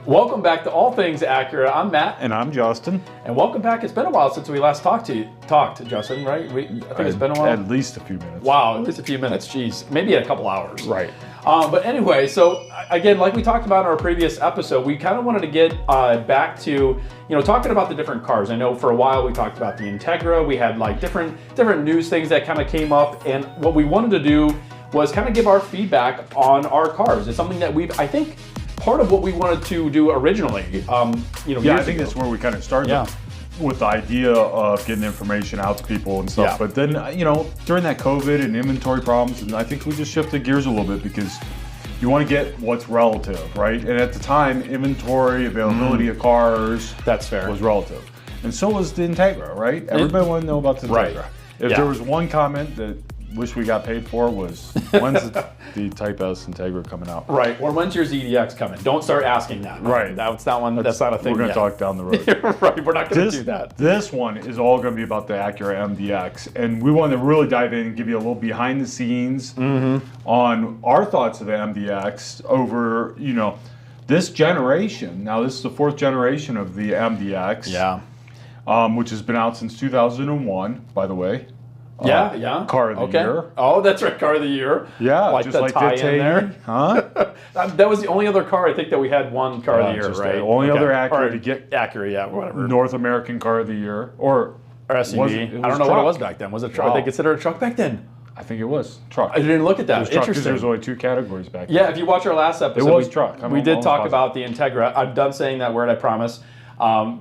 Welcome back to All Things Acura. I'm Matt. And I'm Justin. And welcome back. It's been a while since we last talked, Justin, right? I think it's been a while. At least a few minutes. Wow, at least a few minutes. Jeez, maybe a couple hours. Right. But anyway, so again, like we talked about in our previous episode, we kind of wanted to get back to, talking about the different cars. I know for a while we talked about the Integra. We had like different news things that kind of came up. And what we wanted to do was kind of give our feedback on our cars. It's something that I think, part of what we wanted to do originally, I think that's where we kind of started with the idea of getting information out to people and stuff. Yeah. But then, during that COVID and inventory problems, and I think we just shifted gears a little bit because you want to get what's relative, right? And at the time, inventory, availability of cars, that's fair, was relative. And so was the Integra, right? Everybody wanted to know about the Integra. Right. If there was one comment that wish we got paid for was, when's the Type S Integra coming out? Right, or when's your ZDX coming? Don't start asking that. Right. That's not a thing. We're going to talk down the road. Right, we're not going to do that. This one is all going to be about the Acura MDX, and we want to really dive in and give you a little behind the scenes on our thoughts of the MDX over, this generation. Now, this is the fourth generation of the MDX. Yeah. Which has been out since 2001, by the way. Car of the year. Oh, that's right, car of the year. Yeah, like just the like tie in there. Huh? That was the only other car I think that we had one car of the year, right? The only other Acura to get Acura, whatever. North American car of the year, or SUV. I don't know what it was back then. Was it truck? Wow. They considered a truck back then? I think it was truck. I didn't look at that. Interesting. There's only two categories back then. Yeah, if you watch our last episode, it was truck. We did talk about the Integra. I'm done saying that word, I promise.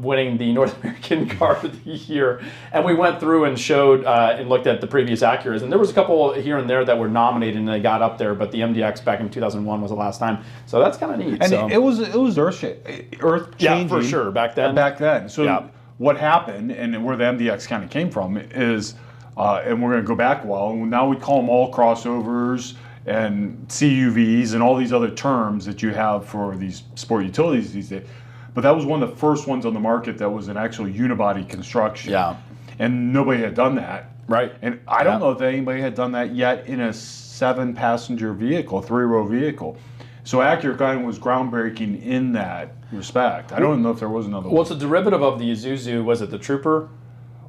Winning the North American Car of the Year, and we went through and showed and looked at the previous Acuras, and there was a couple here and there that were nominated and they got up there, but the MDX back in 2001 was the last time, so that's kind of neat. And it was earth changing. Yeah, for sure, back then. So what happened, and where the MDX kind of came from, is, and we're going to go back a while, and now we call them all crossovers and CUVs and all these other terms that you have for these sport utilities these days. But that was one of the first ones on the market that was an actual unibody construction. Yeah. And nobody had done that. Right. And I don't know if anybody had done that yet in a 7-passenger vehicle, 3-row vehicle. So Acura kind of was groundbreaking in that respect. I don't know if there was another one. Well, it's a derivative of the Isuzu, was it the Trooper?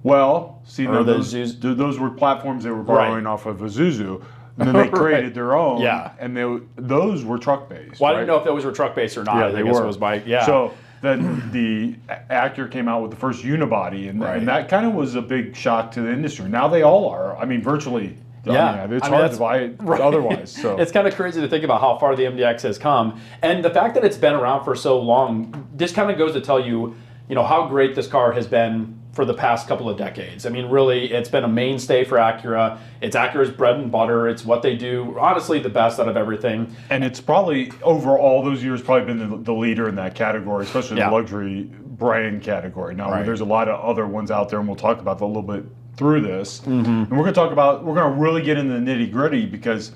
Well, see, those were platforms they were borrowing off of Isuzu. And then they created their own, and those were truck-based. Well, I didn't know if those were truck-based or not. Yeah, I guess it was So then the Acura came out with the first unibody, and that kind of was a big shock to the industry. Now they all are. I mean, virtually. It's hard to buy it otherwise. So it's kind of crazy to think about how far the MDX has come, and the fact that it's been around for so long. This kind of goes to tell you, how great this car has been for the past couple of decades. I mean, really, it's been a mainstay for Acura. It's Acura's bread and butter. It's what they do, honestly, the best out of everything. And it's probably, over all those years, probably been the leader in that category, especially the luxury brand category. Now, there's a lot of other ones out there, and we'll talk about that a little bit through this. And we're going to really get into the nitty gritty because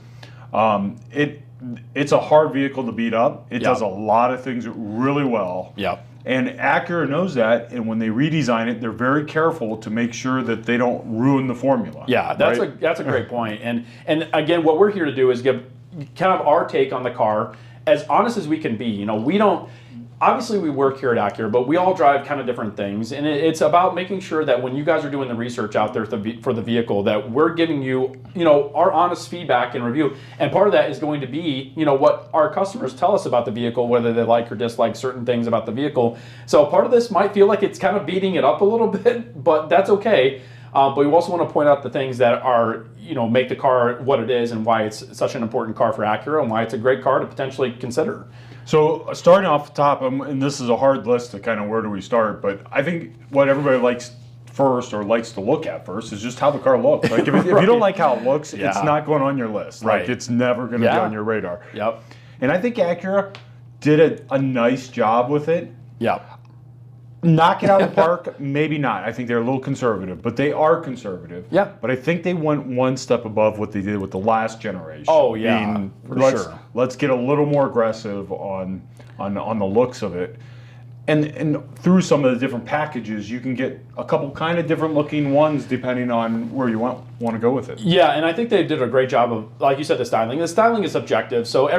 it's a hard vehicle to beat up. It does a lot of things really well. And Acura knows that, and when they redesign it, they're very careful to make sure that they don't ruin the formula. Yeah, that's a great point. And again, what we're here to do is give kind of our take on the car, as honest as we can be. We don't. Obviously, we work here at Acura, but we all drive kind of different things, and it's about making sure that when you guys are doing the research out there for the vehicle, that we're giving you, our honest feedback and review. And part of that is going to be, what our customers tell us about the vehicle, whether they like or dislike certain things about the vehicle. So part of this might feel like it's kind of beating it up a little bit, but that's okay. But we also want to point out the things that are, make the car what it is and why it's such an important car for Acura and why it's a great car to potentially consider. So starting off the top, and this is a hard list to kind of where do we start, but I think what everybody likes first or likes to look at first is just how the car looks. Like if you don't like how it looks, it's not going on your list. Like it's never going to be on your radar. And I think Acura did a nice job with it. Knock it out of the park, maybe not. I think they're a little conservative, but they are conservative. But I think they went one step above what they did with the last generation. Oh yeah, let's get a little more aggressive on the looks of it. And through some of the different packages, you can get a couple kind of different looking ones depending on where you want to go with it. Yeah, and I think they did a great job of, like you said, the styling. The styling is subjective, so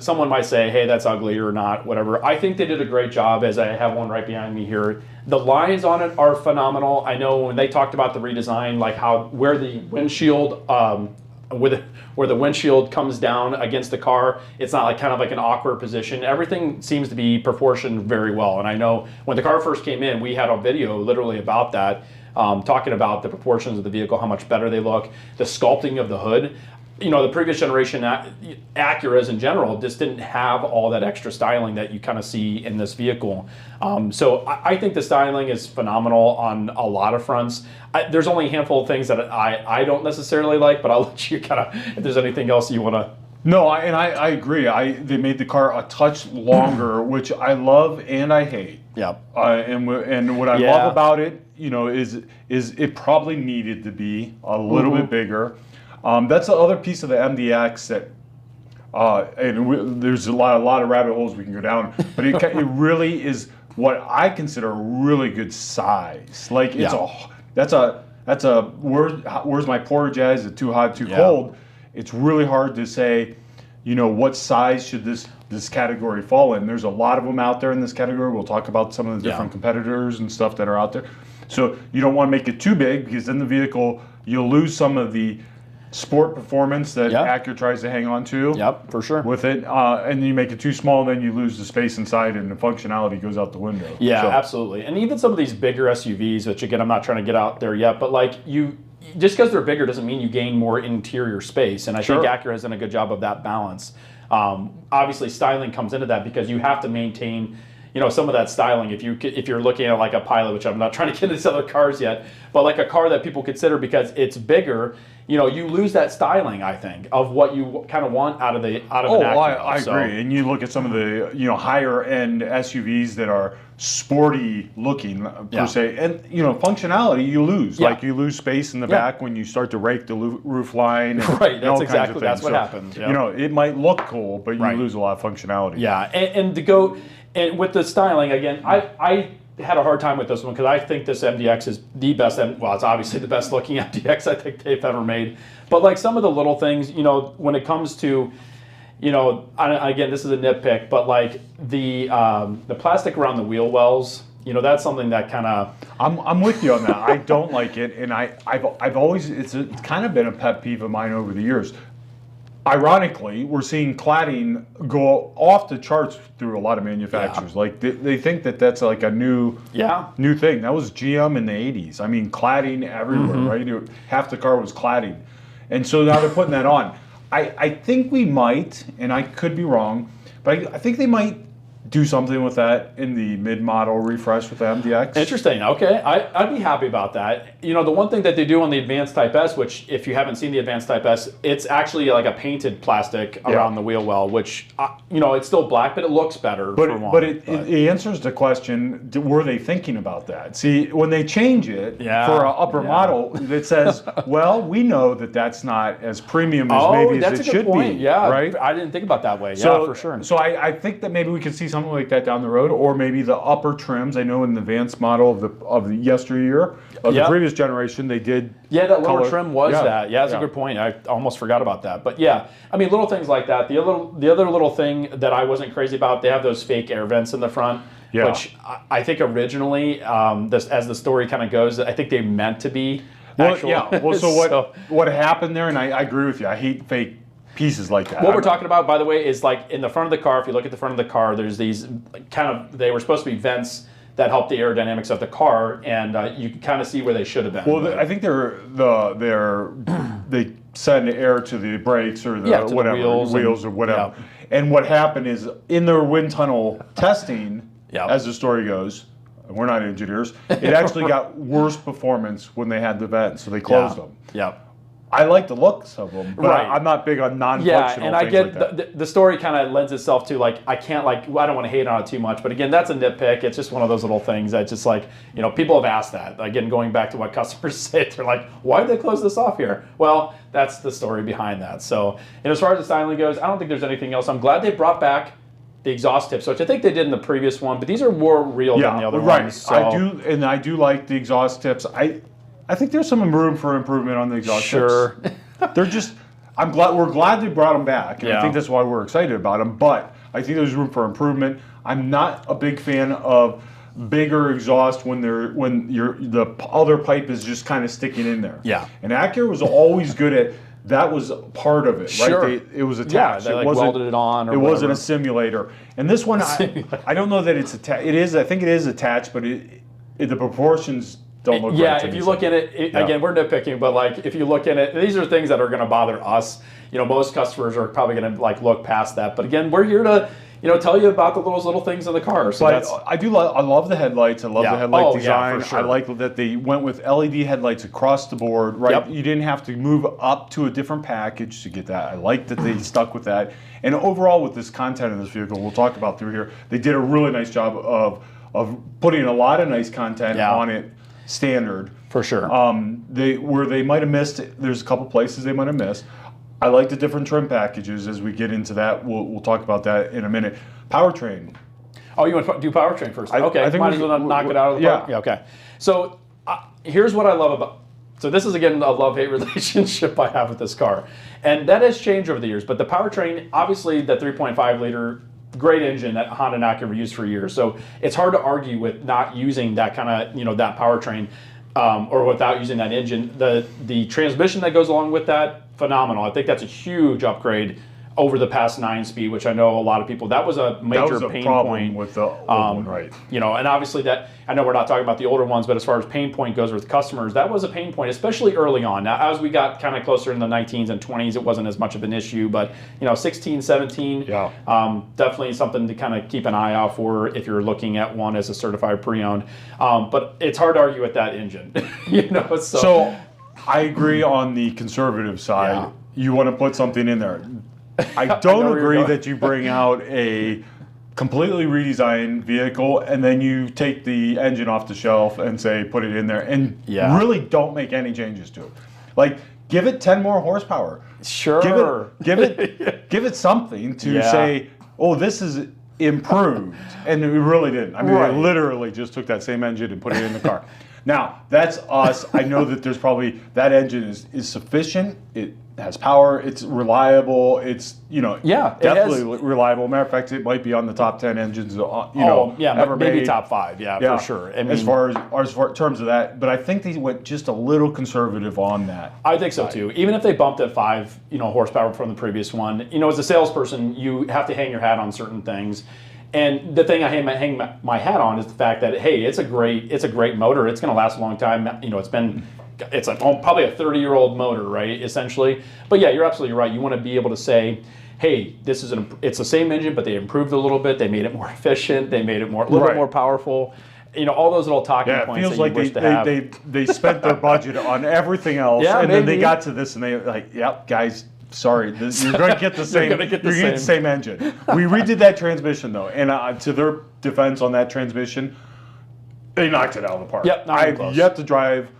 someone might say, hey, that's ugly or not, whatever. I think they did a great job, as I have one right behind me here. The lines on it are phenomenal. I know when they talked about the redesign, like where the windshield, where the windshield comes down against the car, it's not like kind of like an awkward position. Everything seems to be proportioned very well. And I know when the car first came in, we had a video literally about that, talking about the proportions of the vehicle, how much better they look, the sculpting of the hood. You know, the previous generation Acuras in general just didn't have all that extra styling that you kind of see in this vehicle. So I think the styling is phenomenal on a lot of fronts. There's only a handful of things that I don't necessarily like, but I'll let you kind of, if there's anything else you want to. No, I agree. They made the car a touch longer, which I love and I hate. Yeah. And what I love about it, you know, is it probably needed to be a little bit bigger. That's the other piece of the MDX that, there's a lot of rabbit holes we can go down, but it really is what I consider a really good size. Like that's a where's my portage at? Is it too hot, too cold? It's really hard to say, you know, what size should this category fall in. There's a lot of them out there in this category. We'll talk about some of the different competitors and stuff that are out there. So you don't want to make it too big, because then the vehicle, you'll lose some of the sport performance that Acura tries to hang on to. Yep, for sure. With it, and you make it too small, then you lose the space inside, and the functionality goes out the window. Yeah, absolutely. And even some of these bigger SUVs, which again, I'm not trying to get out there yet, but like just because they're bigger doesn't mean you gain more interior space. And I think Acura has done a good job of that balance. Obviously, styling comes into that because you have to maintain, you know, some of that styling. If you're looking at like a Pilot, which I'm not trying to get into other cars yet, but like a car that people consider because it's bigger, you know, you lose that styling, I think, of what you kind of want out of an Acura. I agree. And you look at some of the, you know, higher end SUVs that are sporty looking per se, and you know, functionality you lose. Like you lose space in the back when you start to rake the roof line. And, right. That's exactly that's what happens. You know, it might look cool, but you lose a lot of functionality. Yeah, and to go and with the styling again, I had a hard time with this one because I think this MDX is the best. Well, it's obviously the best looking MDX I think they've ever made. But like some of the little things, you know, when it comes to, you know, again, this is a nitpick, but like the plastic around the wheel wells, you know, that's something that kind of. I'm with you on that. I don't like it, and I've always it's kind of been a pet peeve of mine over the years. Ironically, we're seeing cladding go off the charts through a lot of manufacturers. Like they think that that's like a new thing. That was GM in the 80s. I mean, cladding everywhere, right? Half the car was cladding. And so now they're putting that on. I think we might, and I could be wrong, but I think they might do something with that in the mid-model refresh with the MDX. Interesting. Okay, I'd be happy about that. You know, the one thing that they do on the Advanced Type S, which if you haven't seen the Advanced Type S, it's actually like a painted plastic around the wheel well, which you know, it's still black, but it looks better. But it answers the question: were they thinking about that? See, when they change it for an upper model, it says, "Well, we know that that's not as premium as maybe as it should be." Yeah, right. I didn't think about that way. So, for sure. So I think that maybe we could see something like that down the road, or maybe the upper trims. I know in the Advanced model of the yesteryear of the previous generation, they did. Yeah, that lower trim was that. Yeah, that's a good point. I almost forgot about that. But yeah, I mean, little things like that. The other little thing that I wasn't crazy about, they have those fake air vents in the front, which I think originally, as the story kind of goes, I think they meant to be actual. Well, so what happened there, and I agree with you. I hate fake pieces like that. What we're talking about, by the way, is like in the front of the car, if you look at the front of the car, there's these they were supposed to be vents that help the aerodynamics of the car, and you can kind of see where they should have been. Well, I think they send air to the brakes or the wheels or whatever. And what happened is in their wind tunnel testing, as the story goes, we're not engineers, it actually got worse performance when they had the vents, so they closed them. I like the looks of them, but I'm not big on non-functional things and I get like that. the story kind of lends itself to like I don't want to hate on it too much, but again, that's a nitpick. It's just one of those little things that just like, you know, people have asked that. Again, going back to what customers say, they're like, why did they close this off here? Well, that's the story behind that. So, and as far as the styling goes, I don't think there's anything else. I'm glad they brought back the exhaust tips, which I think they did in the previous one, but these are more real than the other ones. So. I do like the exhaust tips. I think there's some room for improvement on the exhaust tips. They're just. We're glad they brought them back, and I think that's why we're excited about them. But I think there's room for improvement. I'm not a big fan of bigger exhaust when the other pipe is just kind of sticking in there. Yeah. And Acura was always good at that. Was part of it, right? It was attached. Yeah, they welded it on. Or wasn't a simulator. And this one, I don't know that it's attached. It is. I think it is attached, but the proportions don't look right. Yeah, if you look at it, again, we're nitpicking, but like if you look at it, these are things that are going to bother us. Most customers are probably going to like look past that. But again, we're here to tell you about those little things in the car. So I love the headlights. I love the headlight design. For sure. I like that they went with LED headlights across the board. Right, you didn't have to move up to a different package to get that. I like that they stuck with that. And overall, with this content in this vehicle, we'll talk about through here. They did a really nice job of putting a lot of nice content on it. Standard for sure. They might have missed. There's a couple places they might have missed. I like the different trim packages. As we get into that, we'll talk about that in a minute. Powertrain. Oh, you want to do powertrain first? Okay, I think might as well knock it out of the park. Yeah. Okay. So here's what I love about. So this is again a love-hate relationship I have with this car, and that has changed over the years. But the powertrain, obviously, the 3.5 liter. Great engine that Honda and Acura used for years. So it's hard to argue with not using that kind of, that powertrain or without using that engine. The transmission that goes along with that, phenomenal. I think that's a huge upgrade over the past 9-speed, which I know a lot of people, that was a major pain point with the old one, right? And obviously that, I know we're not talking about the older ones, but as far as pain point goes with customers, that was a pain point, especially early on. Now, as we got kind of closer in the 19s and 20s, it wasn't as much of an issue, but 16, 17, definitely something to kind of keep an eye out for if you're looking at one as a certified pre-owned. But it's hard to argue with that engine, So I agree on the conservative side. Yeah. You want to put something in there. I don't agree that you bring out a completely redesigned vehicle and then you take the engine off the shelf and say put it in there and really don't make any changes to it. Like give it 10 more horsepower. Sure. Give it something to say, oh, this is improved, and we really didn't. I mean, I literally just took that same engine and put it in the car. Now that's us. I know that there's probably that engine is sufficient. It has power. It's reliable. It's definitely reliable. Matter of fact, it might be on the top 10 engines. Ever maybe made. top 5. Yeah, for sure. I mean, as far in terms of that, but I think they went just a little conservative on that. I think so too. Even if they bumped at 5, horsepower from the previous one, as a salesperson, you have to hang your hat on certain things. And the thing I hang my hat on is the fact that it's a great motor. It's going to last a long time. It's probably a 30-year-old motor, right? Essentially. But yeah, you're absolutely right. You want to be able to say, hey, it's the same engine, but they improved it a little bit. They made it more efficient. They made it a little bit more powerful. All those little talking points. It feels like they spent their budget on everything else, and then they got to this, and they like, yep, guys. Sorry, you're going to get the same. You're going to get the same engine. We redid that transmission though, and to their defense on that transmission, they knocked it out of the park. Yep, I've yet to drive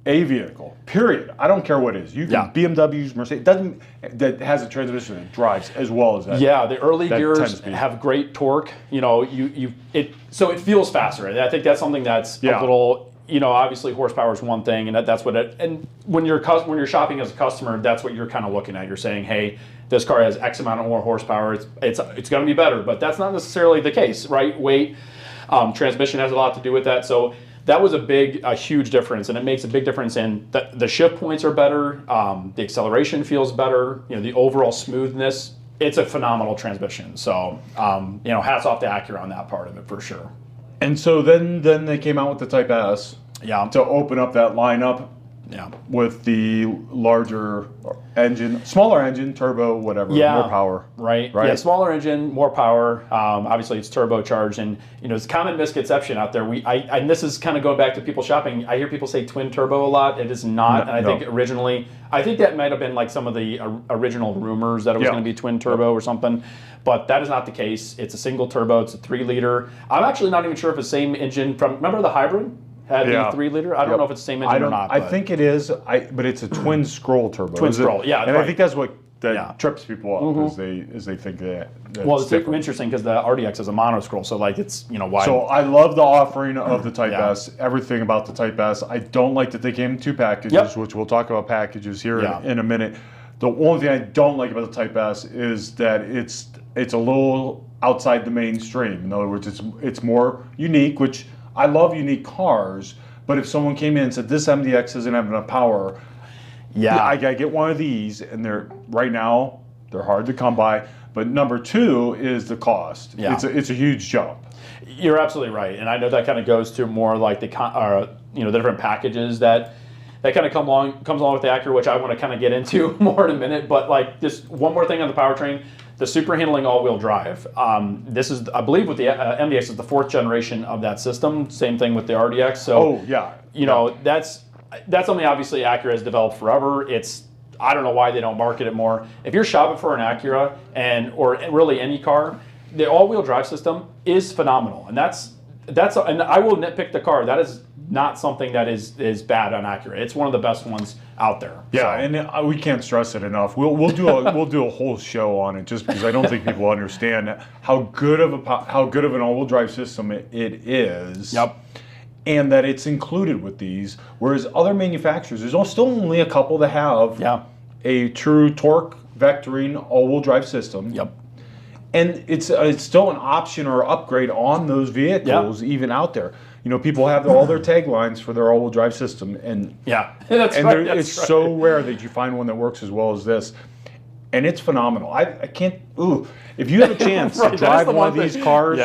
a vehicle. Period. I don't care what it is. You can BMWs, Mercedes, that has a transmission that drives as well as that. Yeah, the early gears have great torque. So it feels faster. And I think that's something that's a little. Obviously horsepower is one thing, and that's what it. And when you're shopping as a customer, that's what you're kind of looking at. You're saying, hey, this car has X amount of more horsepower. It's going to be better, but that's not necessarily the case, right? Weight, transmission has a lot to do with that. So that was a huge difference, and it makes a big difference in the shift points are better. The acceleration feels better. The overall smoothness. It's a phenomenal transmission. So hats off to Acura on that part of it for sure. And so then they came out with the Type S to open up that lineup with the larger engine, smaller engine, turbo, whatever, more power. Right. Yeah, smaller engine, more power. Obviously, it's turbocharged, and it's a common misconception out there. And this is kind of going back to people shopping. I hear people say twin turbo a lot. It is not. And I think originally, that might have been like some of the original rumors that it was going to be twin turbo or something. But that is not the case. It's a single turbo. It's a 3-liter. I'm actually not even sure if it's the same engine from. Remember the hybrid had the 3-liter? I don't know if it's the same engine or not. I think it is. But it's a twin scroll turbo. Twin scroll. Yeah. And I think that's what that trips people up as they think that. Well, it's interesting because the RDX is a mono scroll, so like it's wide. So I love the offering of the Type S. Everything about the Type S. I don't like that they came in 2 packages, which we'll talk about packages here in a minute. The only thing I don't like about the Type S is that it's a little outside the mainstream. In other words, it's more unique, which I love unique cars. But if someone came in and said this MDX doesn't have enough power, I gotta get one of these, and right now they're hard to come by. But number 2 is the cost. Yeah. It's a huge jump. You're absolutely right, and I know that kind of goes to more like the different packages that kind of comes along with the Acura, which I want to kind of get into more in a minute. But like just one more thing on the powertrain, the super handling all-wheel drive. This is, I believe, with the MDX is the 4th generation of that system. Same thing with the RDX. So that's something obviously Acura has developed forever. I don't know why they don't market it more. If you're shopping for an Acura or really any car, the all-wheel drive system is phenomenal, and and I will nitpick the car. That is not something that is bad on Acura. It's one of the best ones out there. Yeah, and we can't stress it enough. We'll do a whole show on it just because I don't think people understand how good of an all-wheel drive system it is. Yep. And that it's included with these, whereas other manufacturers, there's still only a couple that have a true torque vectoring all-wheel drive system. Yep. And it's still an option or upgrade on those vehicles even out there. People have all their taglines for their all-wheel drive system, and it's so rare that you find one that works as well as this, and it's phenomenal. I can't. If you have a chance to drive one of these cars,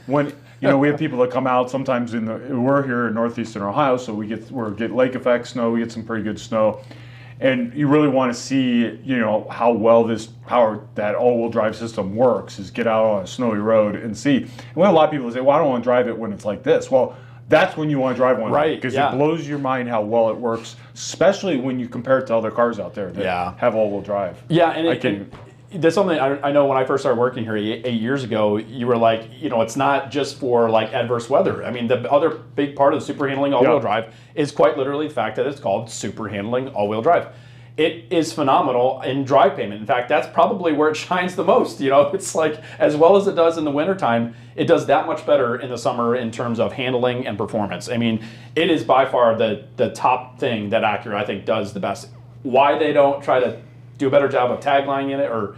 when. We have people that come out sometimes we're here in northeastern Ohio, so we get lake effect snow, we get some pretty good snow. And you really want to see, how well that all-wheel drive system works, is get out on a snowy road and see. And we have a lot of people say, well, I don't want to drive it when it's like this. Well, that's when you want to drive one. Right. Because it blows your mind how well it works, especially when you compare it to other cars out there that have all-wheel drive. Yeah, and that's something I know when I first started working here 8 years ago, you were like, it's not just for like adverse weather. I mean, the other big part of the super handling all-wheel drive is quite literally the fact that it's called super handling all-wheel drive. It is phenomenal in drive payment. In fact, that's probably where it shines the most. It's like, as well as it does in the wintertime, it does that much better in the summer in terms of handling and performance. I mean, it is by far the top thing that Acura, I think, does the best. Why they don't try to do a better job of taglining it or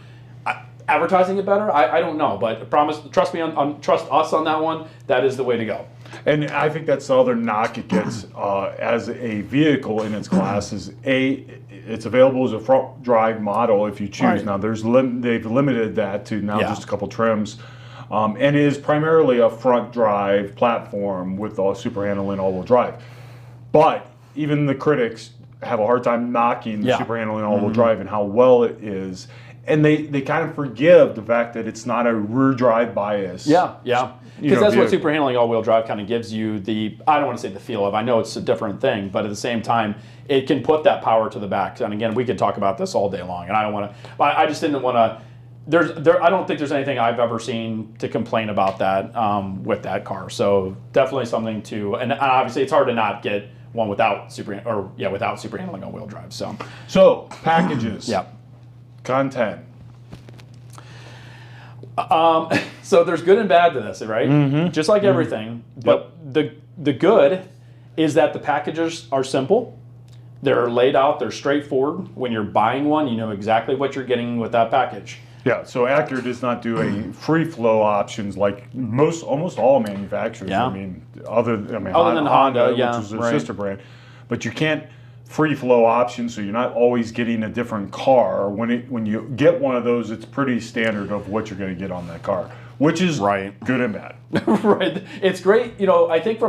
advertising it better, I don't know. But trust me, trust us on that one. That is the way to go. And I think that's the other knock it gets as a vehicle in its class is it's available as a front drive model if you choose. Right. Now they've limited that to now just a couple trims, and it is primarily a front drive platform with all super handling all-wheel drive. But even the critics have a hard time knocking the super handling all-wheel drive and how well it is. And they kind of forgive the fact that it's not a rear drive bias. Yeah. Because that's what super handling all-wheel drive kind of gives you I don't want to say the feel of. I know it's a different thing, but at the same time, it can put that power to the back. And again, we could talk about this all day long, and I don't want to. I just didn't want to. I don't think there's anything I've ever seen to complain about that with that car. So definitely something to. And obviously, it's hard to not get one without super handling all-wheel drive. So packages. Content. So there's good and bad to this, right? Mm-hmm. Just like everything. But the good is that the packages are simple. They're laid out. They're straightforward. When you're buying one, you know exactly what you're getting with that package. Yeah. So Acura does not do a free flow options like almost all manufacturers. Yeah. I mean, other than Honda, which is their sister brand, but you can't free flow options, so you're not always getting a different car. When you get one of those, it's pretty standard of what you're going to get on that car, which is good and bad. Right. It's great. I think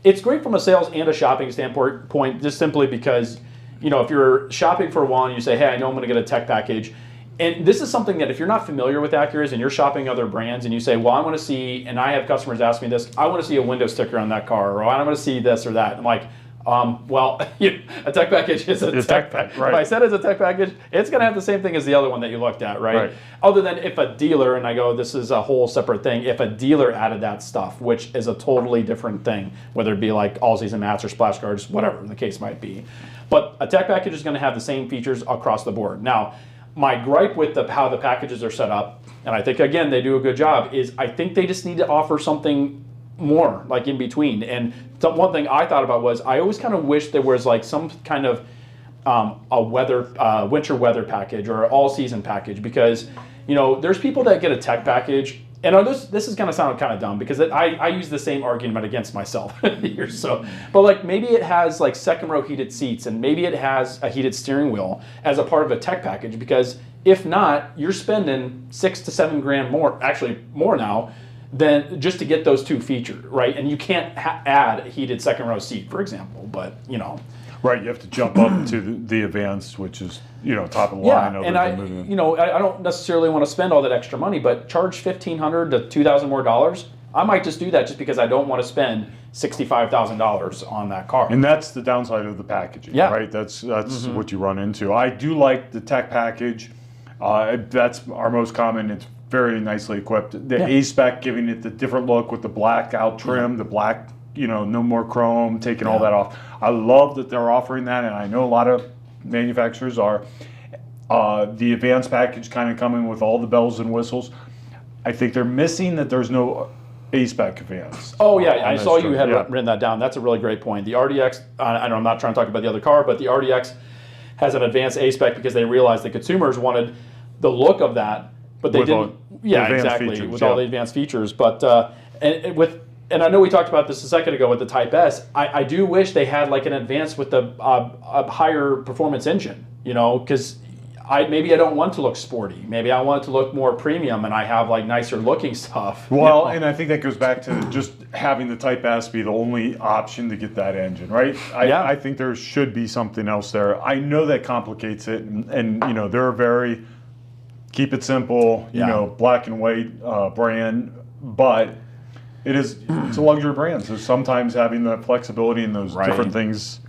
it's great from a sales and a shopping standpoint, just simply because, if you're shopping for one, you say, hey, I know I'm going to get a tech package. And this is something that if you're not familiar with Acuras and you're shopping other brands and you say, well, I want to see, and I have customers ask me this, I want to see a window sticker on that car, or I want to see this or that. I'm like, a tech package is a tech package. Right. If I said it's a tech package, it's going to have the same thing as the other one that you looked at, right? Other than if a dealer, and I go, this is a whole separate thing, if a dealer added that stuff, which is a totally different thing, whether it be like all-season mats or splash guards, whatever the case might be. But a tech package is going to have the same features across the board. Now, my gripe with how the packages are set up, and I think again they do a good job, is I think they just need to offer something more like in between. And one thing I thought about was I always kind of wish there was like some kind of a winter weather package or an all season package, because there's people that get a tech package. And this is going to sound kind of dumb because I use the same argument against myself here. So, but like maybe it has like second row heated seats, and maybe it has a heated steering wheel as a part of a tech package, because if not, you're spending $6 to $7 grand more, actually more now, than just to get those two features, right? And you can't add a heated second row seat, for example, but Right, you have to jump up to the advanced, which is top of the line. Yeah, and I don't necessarily want to spend all that extra money, but charge $1,500 to $2,000 more dollars. I might just do that just because I don't want to spend $65,000 on that car. And that's the downside of the packaging, right? That's what you run into. I do like the tech package. That's our most common. It's very nicely equipped. The A-Spec giving it the different look with the black out trim, the black. No more chrome, taking all that off. I love that they're offering that, and I know a lot of manufacturers are. The advanced package kind of coming with all the bells and whistles. I think they're missing that there's no A-Spec advanced. Oh yeah, I saw you had written that down. That's a really great point. The RDX, I know I'm not trying to talk about the other car, but the RDX has an advanced A-Spec because they realized the consumers wanted the look of that, but they didn't. Exactly, features, with all the advanced features. But and I know we talked about this a second ago with the Type S. I do wish they had like an advanced with a higher performance engine, because maybe I don't want to look sporty. Maybe I want it to look more premium, and I have like nicer looking stuff. Well, and I think that goes back to just having the Type S be the only option to get that engine, right? I think there should be something else there. I know that complicates it, and they're very keep it simple, black and white brand, but it's a luxury brand, so sometimes having the flexibility in those different things.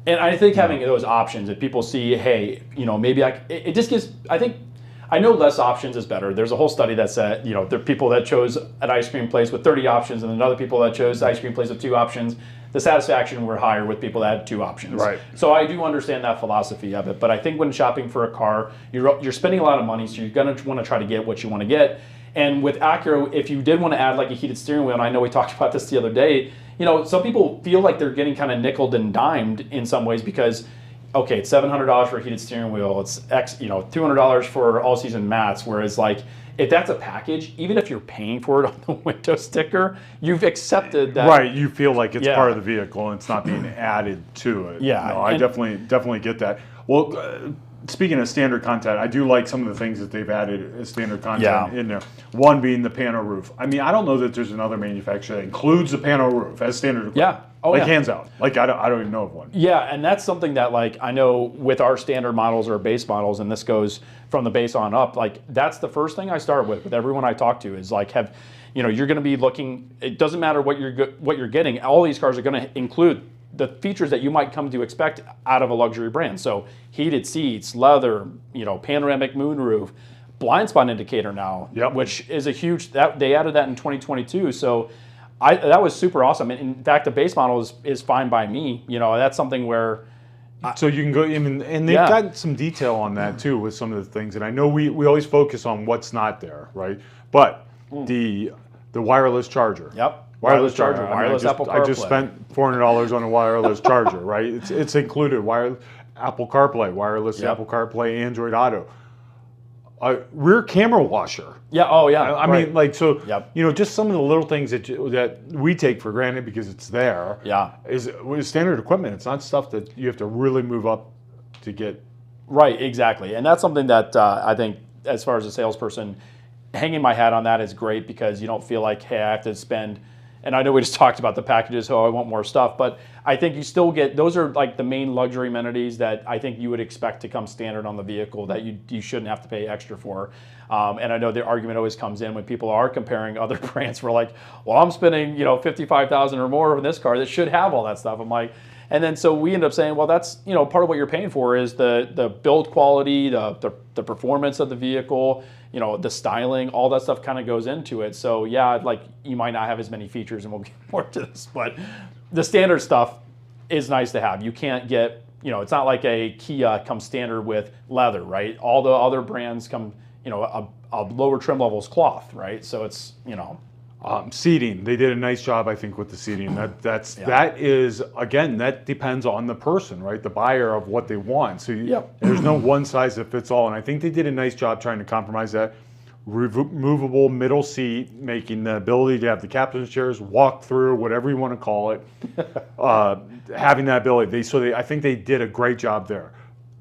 And I think having those options that people see, hey, maybe it just gives, I know less options is better. There's a whole study that said, there are people that chose an ice cream place with 30 options, and then other people that chose ice cream place with 2 options. The satisfaction were higher with people that had 2 options. Right. So I do understand that philosophy of it, but I think when shopping for a car, you're spending a lot of money, so you're going to want to try to get what you want to get. And with Acura, if you did want to add like a heated steering wheel, and I know we talked about this the other day, some people feel like they're getting kind of nickeled and dimed in some ways because, okay, it's $700 for a heated steering wheel, it's $200 for all season mats, whereas like if that's a package, even if you're paying for it on the window sticker, you've accepted that. Right, you feel like it's part of the vehicle and it's not being added to it. Yeah, no, I definitely get that. Well. Speaking of standard content, I do like some of the things that they've added as standard content in there. One being the pano roof. I mean, I don't know that there's another manufacturer that includes the pano roof as standard equipment. Hands out. Like I don't even know of one. Yeah, and that's something that like I know with our standard models or base models, and this goes from the base on up. Like that's the first thing I start with everyone I talk to is like you're going to be looking. It doesn't matter what you're getting. All these cars are going to include the features that you might come to expect out of a luxury brand. So heated seats, leather, panoramic moonroof, blind spot indicator now, which is a huge, they added that in 2022. So that was super awesome. And in fact, the base model is fine by me. That's something where. So you can go in, and they've got some detail on that too with some of the things. And I know we always focus on what's not there, right? But the wireless charger. Wireless charger. Wireless Apple CarPlay. I just spent $400 on a wireless charger, right? It's included. Apple CarPlay, wireless Apple CarPlay, Android Auto. Rear camera washer. Yeah. Oh, yeah. I mean, like, so, just some of the little things that we take for granted because it's there. Yeah. Is standard equipment. It's not stuff that you have to really move up to get. Right, exactly. And that's something that I think, as far as a salesperson, hanging my hat on that is great because you don't feel like, hey, I have to spend. And I know we just talked about the packages, I want more stuff, but I think you still get, those are like the main luxury amenities that I think you would expect to come standard on the vehicle that you shouldn't have to pay extra for. And I know the argument always comes in when people are comparing other brands. We're like, well, I'm spending $55,000 or more on this car that should have all that stuff. I'm like, and then so we end up saying, well, that's part of what you're paying for is the build quality, the performance of the vehicle, the styling, all that stuff kind of goes into it. So yeah, like you might not have as many features, and we'll get more to this, but the standard stuff is nice to have. You can't get it's not like a Kia comes standard with leather, right? All the other brands come, a lower trim level is cloth, right? So it's, seating. They did a nice job, I think, with the seating. That is again, that depends on the person, right? The buyer of what they want. So there's no one size that fits all, and I think they did a nice job trying to compromise that. Removable middle seat, making the ability to have the captain's chairs, walk through, whatever you want to call it, having that ability. I think they did a great job there.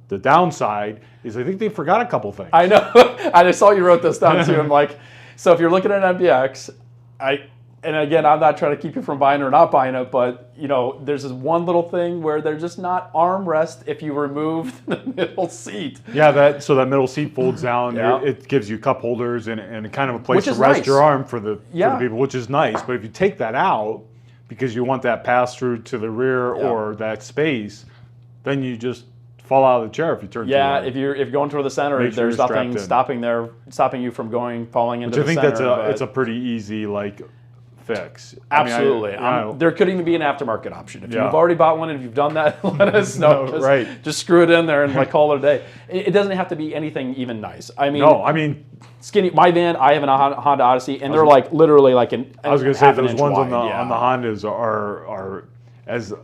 The downside is I think they forgot a couple things. I know. I just saw you wrote this down too. I'm like, so if you're looking at an MDX, and again, I'm not trying to keep you from buying or not buying it, but there's this one little thing where they're just not armrest if you remove the middle seat. Yeah, that middle seat folds down. It gives you cup holders and kind of a place to rest your arm for the people, which is nice. But if you take that out because you want that pass through to the rear or that space, then you just fall out of the chair if you turn. Yeah, if you're going toward the center, there's nothing stopping you from falling into the center. I think it's a pretty easy fix. Absolutely. There could even be an aftermarket option. If you've already bought one and if you've done that, let us know. Just screw it in there and call it a day. It doesn't have to be anything even nice. Skinny. My van, I have a Honda Odyssey, and they're literally an. I was going to say those ones on the Hondas are as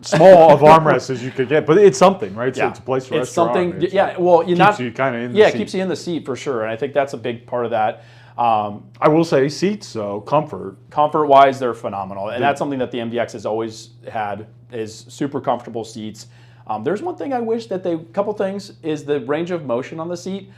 small of armrests as you could get, but it's something, right? So it's a place to rest your arm. Keeps you kind of in the seat. It keeps you in the seat for sure, and I think that's a big part of that. I will say seats, though, comfort-wise, they're phenomenal, and that's something that the MDX has always had is super comfortable seats. There's one thing I wish that couple things is the range of motion on the seat.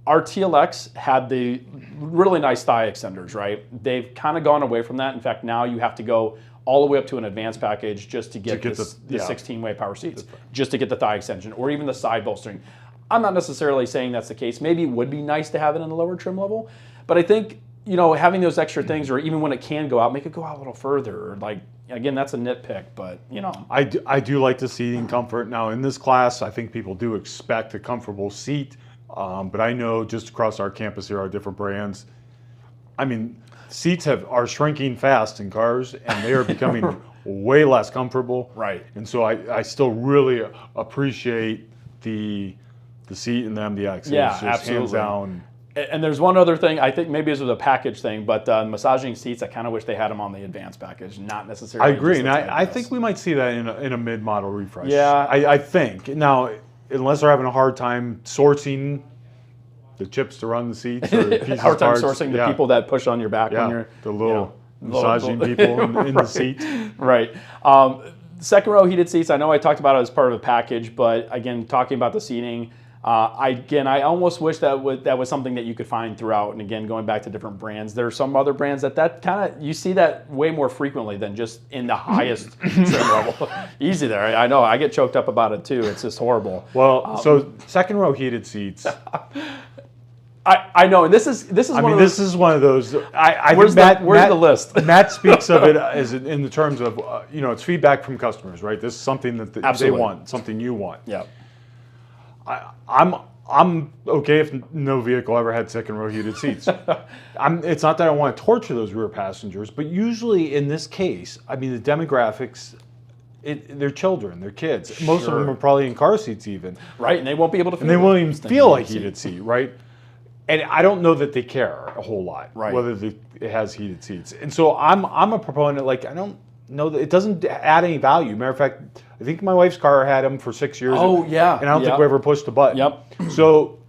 Our TLX had the really nice thigh extenders, right? They've kind of gone away from that. In fact, now you have to go all the way up to an advanced package just to get the 16-way power seats, just to get the thigh extension or even the side bolstering. I'm not necessarily saying that's the case. Maybe it would be nice to have it in the lower trim level, but I think having those extra things, or even when it can go out, make it go out a little further. Again, that's a nitpick, but I do like the seating comfort. Now in this class, I think people do expect a comfortable seat, but I know just across our campus here are different brands. Seats are shrinking fast in cars, and they are becoming way less comfortable. Right. And so I still really appreciate the seat in the MDX. Yeah, it's just absolutely. Hands down. And there's one other thing. I think maybe this was a package thing, but massaging seats, I kind of wish they had them on the advanced package, not necessarily. I agree, and I think we might see that in a mid-model refresh. Yeah. I think. Now, unless they're having a hard time sourcing the chips to run the seats, or pieces hard time parts. sourcing the people that push on your back when you're the little massaging people in the seat. Right. Second row heated seats. I know I talked about it as part of a package, but again, talking about the seating, I almost wish that was something that you could find throughout. And again, going back to different brands, there are some other brands that kind of you see that way more frequently than just in the highest trim level. Easy there. I know. I get choked up about it too. It's just horrible. Well, so second row heated seats. I know, and this is one of those. This is one of those. Where's the list? Matt speaks of it as in the terms of it's feedback from customers, right? This is something that they want, something you want. Yeah. I'm okay if no vehicle ever had second row heated seats. It's not that I want to torture those rear passengers, but usually in this case, the demographics. They're children, they're kids. Most of them are probably in car seats even. Right, and they won't be able to feel and they won't even feel a heated seat, right? And I don't know that they care a whole lot whether it has heated seats. And so I'm a proponent, I don't know that it doesn't add any value. Matter of fact, I think my wife's car had them for 6 years. Oh, yeah. And I don't think we ever pushed the button. Yep. So,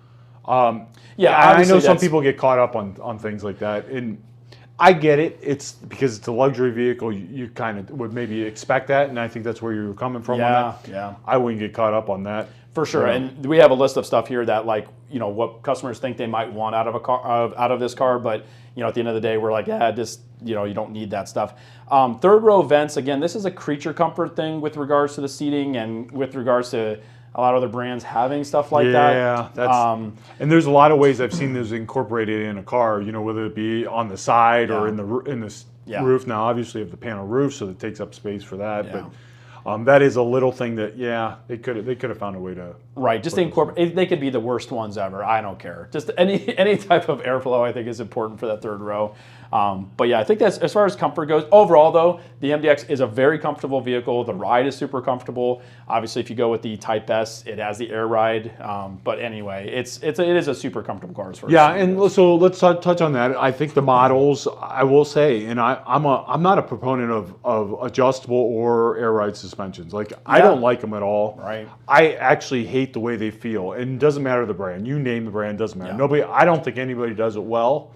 I know some people get caught up on things like that. And I get it. It's because it's a luxury vehicle. You kind of would maybe expect that, and I think that's where you're coming from on that. Yeah. I wouldn't get caught up on that. For sure. And we have a list of stuff here that what customers think they might want out of a car, out of this car, but at the end of the day, we're like, you don't need that stuff. Third row vents, again, this is a creature comfort thing with regards to the seating and with regards to a lot of other brands having stuff like that. Yeah, and there's a lot of ways I've seen those incorporated in a car. Whether it be on the side or in the roof. Now, obviously, you have the panel roof, so it takes up space for that. Yeah. That is a little thing that, yeah, they could have found a way to. Right, just incorporate. They could be the worst ones ever. I don't care. Just any type of airflow, I think, is important for that third row. But yeah, I think that's as far as comfort goes. Overall, though, the MDX is a very comfortable vehicle. The ride is super comfortable. Obviously, if you go with the Type S, it has the Air Ride. But anyway, it is a super comfortable car as far as and so let's touch on that. I think the models, I will say, and I'm not a proponent of adjustable or air ride suspensions. Like I don't like them at all. Right. I actually hate the way they feel, and it doesn't matter the brand. You name the brand, doesn't matter. I don't think anybody does it well.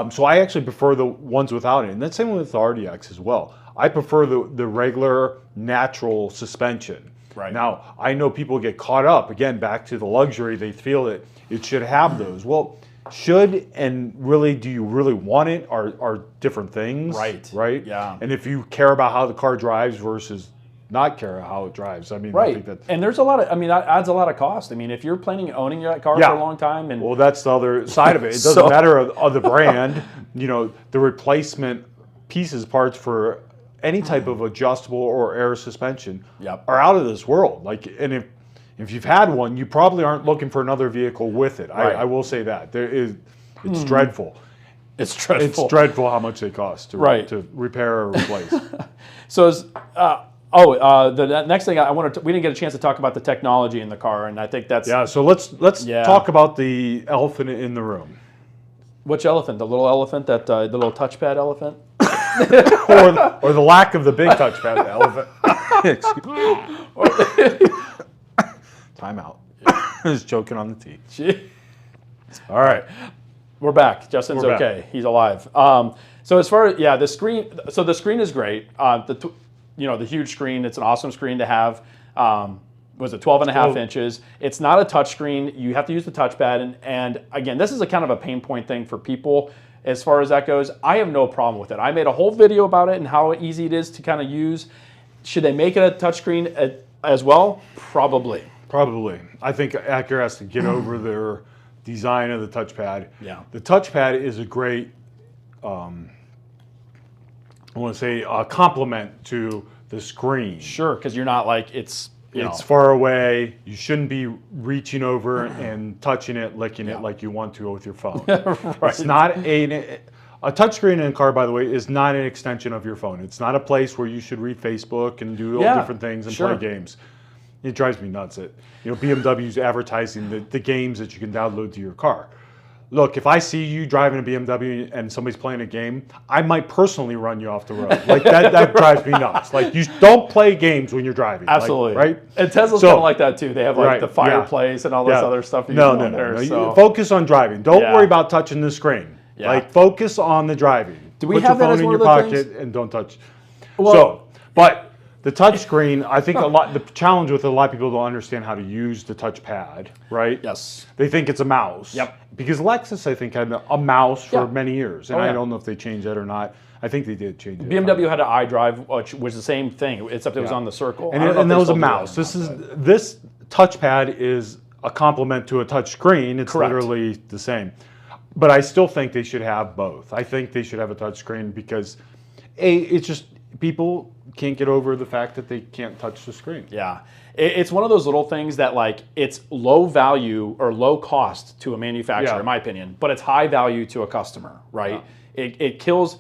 So I actually prefer the ones without it, and that's the same with the RDX as well. I prefer the regular natural suspension. Right. Now I know people get caught up again back to the luxury. They feel that it should have those. Well, should and really, do you really want it? Are different things. Right. Yeah. And if you care about how the car drives versus not care how it drives. I mean, I think that, and there's a lot of, that adds a lot of cost. I mean, if you're planning on owning that car for a long time, and well, that's the other side of it. It doesn't matter of the brand. The replacement pieces, parts for any type of adjustable or air suspension are out of this world. Like, and if you've had one, you probably aren't looking for another vehicle with it. I will say that it's dreadful. It's dreadful. It's dreadful how much they cost to repair or replace. So the next thing we didn't get a chance to talk about the technology in the car, and I think that's So let's talk about the elephant in the room. Which elephant? The little elephant, that the little touchpad elephant, or the lack of the big touchpad elephant. Time out. Just joking on the tee. All right, we're back. Justin's okay. He's alive. So as far as the screen, so the screen is great. The huge screen, it's an awesome screen to have. Was it 12.5 inches? It's not a touch screen. You have to use the touchpad. And again, this is a kind of a pain point thing for people as far as that goes. I have no problem with it. I made a whole video about it and how easy it is to kind of use. Should they make it a touch screen as well? Probably. I think Acura has to get over their design of the touchpad. Yeah. The touchpad is a great, I want to say, a complement to the screen. Sure, because you're not like it's far away. You shouldn't be reaching over and touching it, licking it like you want to with your phone. It's not a touchscreen in a car, by the way, is not an extension of your phone. It's not a place where you should read Facebook and do all different things and play games. It drives me nuts that BMW's advertising the games that you can download to your car. Look, if I see you driving a BMW and somebody's playing a game, I might personally run you off the road. Like that drives me nuts. Like, you don't play games when you're driving. Absolutely. Right? And Tesla's kind of like that too. They have like the fireplace and all this other stuff. No. You focus on driving. Don't worry about touching the screen. Yeah. Like, focus on the driving. Do we have that as one of the things? Put your phone in your pocket and don't touch. Well, but the touch screen, I think the challenge with a lot of people don't understand how to use the touchpad, right? Yes. They think it's a mouse. Yep. Because Lexus, I think, had a mouse for many years, and I don't know if they changed that or not. I think they did change it. BMW had an iDrive, which was the same thing, except it was on the circle. And that was a mouse. This touchpad is a complement to a touch screen. It's literally the same. But I still think they should have both. I think they should have a touch screen because, it's just people can't get over the fact that they can't touch the screen. Yeah. It's one of those little things that, like, it's low value or low cost to a manufacturer, in my opinion, but it's high value to a customer, right? Yeah. It kills,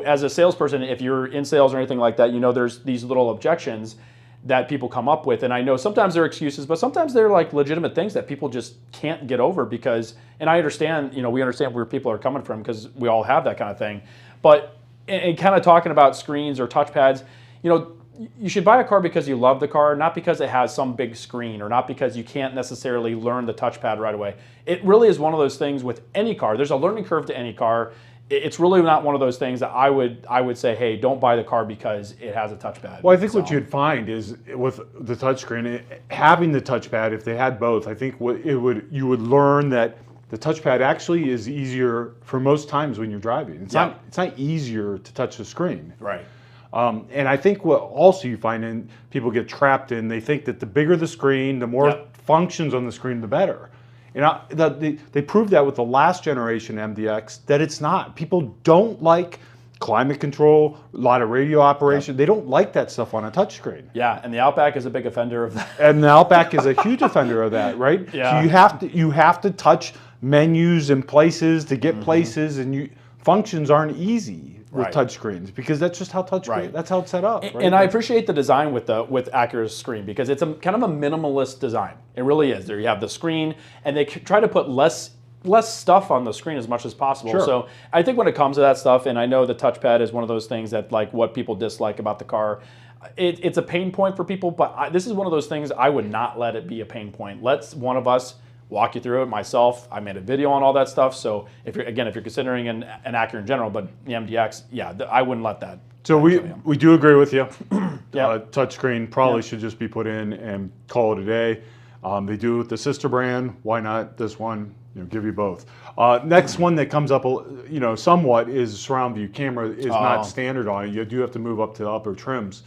as a salesperson, if you're in sales or anything like that, there's these little objections that people come up with. And I know sometimes they're excuses, but sometimes they're like legitimate things that people just can't get over because, and I understand, we understand where people are coming from because we all have that kind of thing. But in kind of talking about screens or touchpads, you should buy a car because you love the car, not because it has some big screen or not because you can't necessarily learn the touchpad right away. It really is one of those things with any car. There's a learning curve to any car. It's really not one of those things that I would say, hey, don't buy the car because it has a touchpad. Well, I think what you'd find is with the touchscreen, having the touchpad, if they had both, I think you would learn that the touchpad actually is easier for most times when you're driving. It's not easier to touch the screen. Right. And I think what also you find in people get trapped in, they think that the bigger the screen, the more functions on the screen, the better. They proved that with the last generation MDX that it's not. People don't like climate control, a lot of radio operation. They don't like that stuff on a touchscreen. Yeah, and the Outback is a big offender of that. And the Outback is a huge offender of that, right? Yeah. So you have to touch menus and places to get places, and functions aren't easy with touchscreens because that's just how that's how it's set up. Right? And I appreciate the design with Acura's screen because it's a kind of a minimalist design. It really is. There you have the screen, and they try to put less stuff on the screen as much as possible. Sure. So I think when it comes to that stuff, and I know the touchpad is one of those things that like what people dislike about the car. It's a pain point for people, but this is one of those things I would not let it be a pain point. Let's one of us walk you through it. Myself, I made a video on all that stuff. So if you're considering an Acura in general, but the MDX, yeah, I wouldn't let that. So we do agree with you. Yeah. Touchscreen probably should just be put in and call it a day. They do with the sister brand. Why not this one? Give you both. Next one that comes up, somewhat is surround view camera is not standard on it. You do have to move up to the upper trims.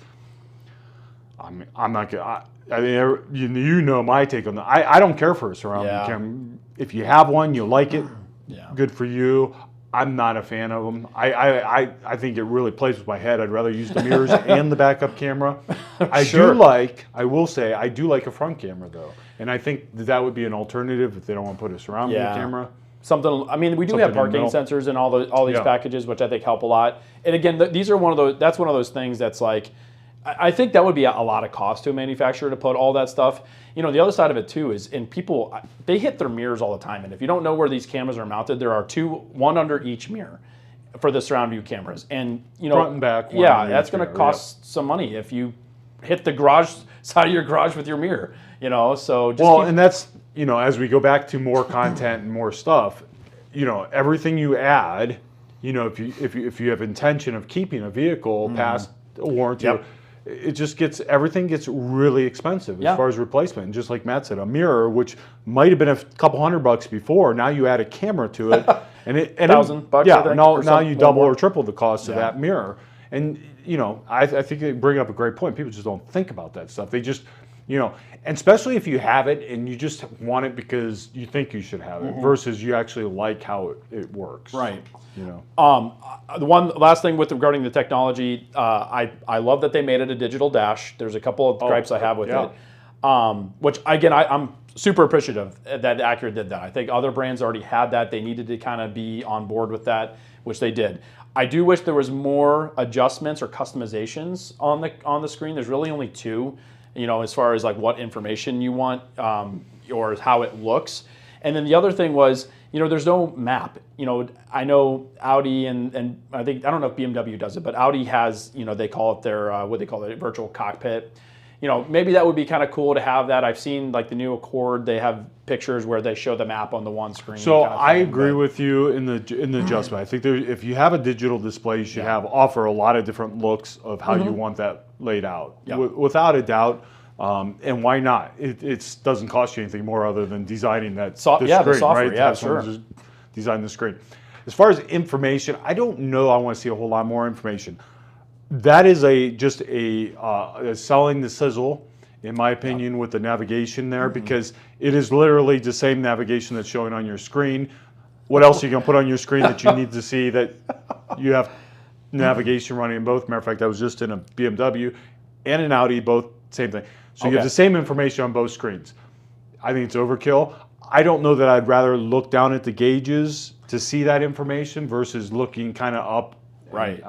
I mean, I'm not gonna. You know my take on that. I don't care for a surround view camera. If you have one, you like it. Good for you. I'm not a fan of them. I think it really plays with my head. I'd rather use the mirrors and the backup camera. I will say, I do like a front camera though. And I think that would be an alternative if they don't want to put a surround view camera. We do have parking sensors in all these packages, which I think help a lot. And again, these are that's one of those things that's like, I think that would be a lot of cost to a manufacturer to put all that stuff. The other side of it too is, and people, they hit their mirrors all the time. And if you don't know where these cameras are mounted, there are one under each mirror for the surround view cameras. And front and back. That's going to cost some money if you hit the side of your garage with your mirror. So and that's as we go back to more content and more stuff, everything you add, if you have intention of keeping a vehicle past a warranty. Everything gets really expensive as far as replacement. And just like Matt said, a mirror, which might have been a couple $100 before, now you add a camera to it, and $1,000. Yeah, now you double or triple the cost of that mirror. And I think they bring up a great point. People just don't think about that stuff. They just, and especially if you have it and you just want it because you think you should have it, versus you actually like how it works. Right. The one last thing regarding the technology, I love that they made it a digital dash. There's a couple of gripes I have with it, which again I'm super appreciative that Acura did that. I think other brands already had that. They needed to kind of be on board with that, which they did. I do wish there was more adjustments or customizations on the screen. There's really only two, as far as like what information you want or how it looks. And then the other thing was, there's no map. I know Audi and I don't know if BMW does it, but Audi has, they call it their, what they call it, virtual cockpit. Maybe that would be kind of cool to have that. I've seen like the new Accord, they have pictures where they show the map on the one screen. So I agree with you in the adjustment. I think if you have a digital display, you should offer a lot of different looks of how you want that laid out. Without a doubt. And why not? It doesn't cost you anything more other than designing the screen, the software, right? Yeah, sure. Just design the screen. As far as information, I don't know. I want to see a whole lot more information. That is just a selling the sizzle, in my opinion, with the navigation there, because it is literally the same navigation that's showing on your screen. What else are you going to put on your screen that you need to see that you have navigation running in both? Matter of fact, I was just in a BMW and an Audi, both same thing. So you have the same information on both screens. I think it's overkill. I don't know that I'd rather look down at the gauges to see that information versus looking kind of up. Right.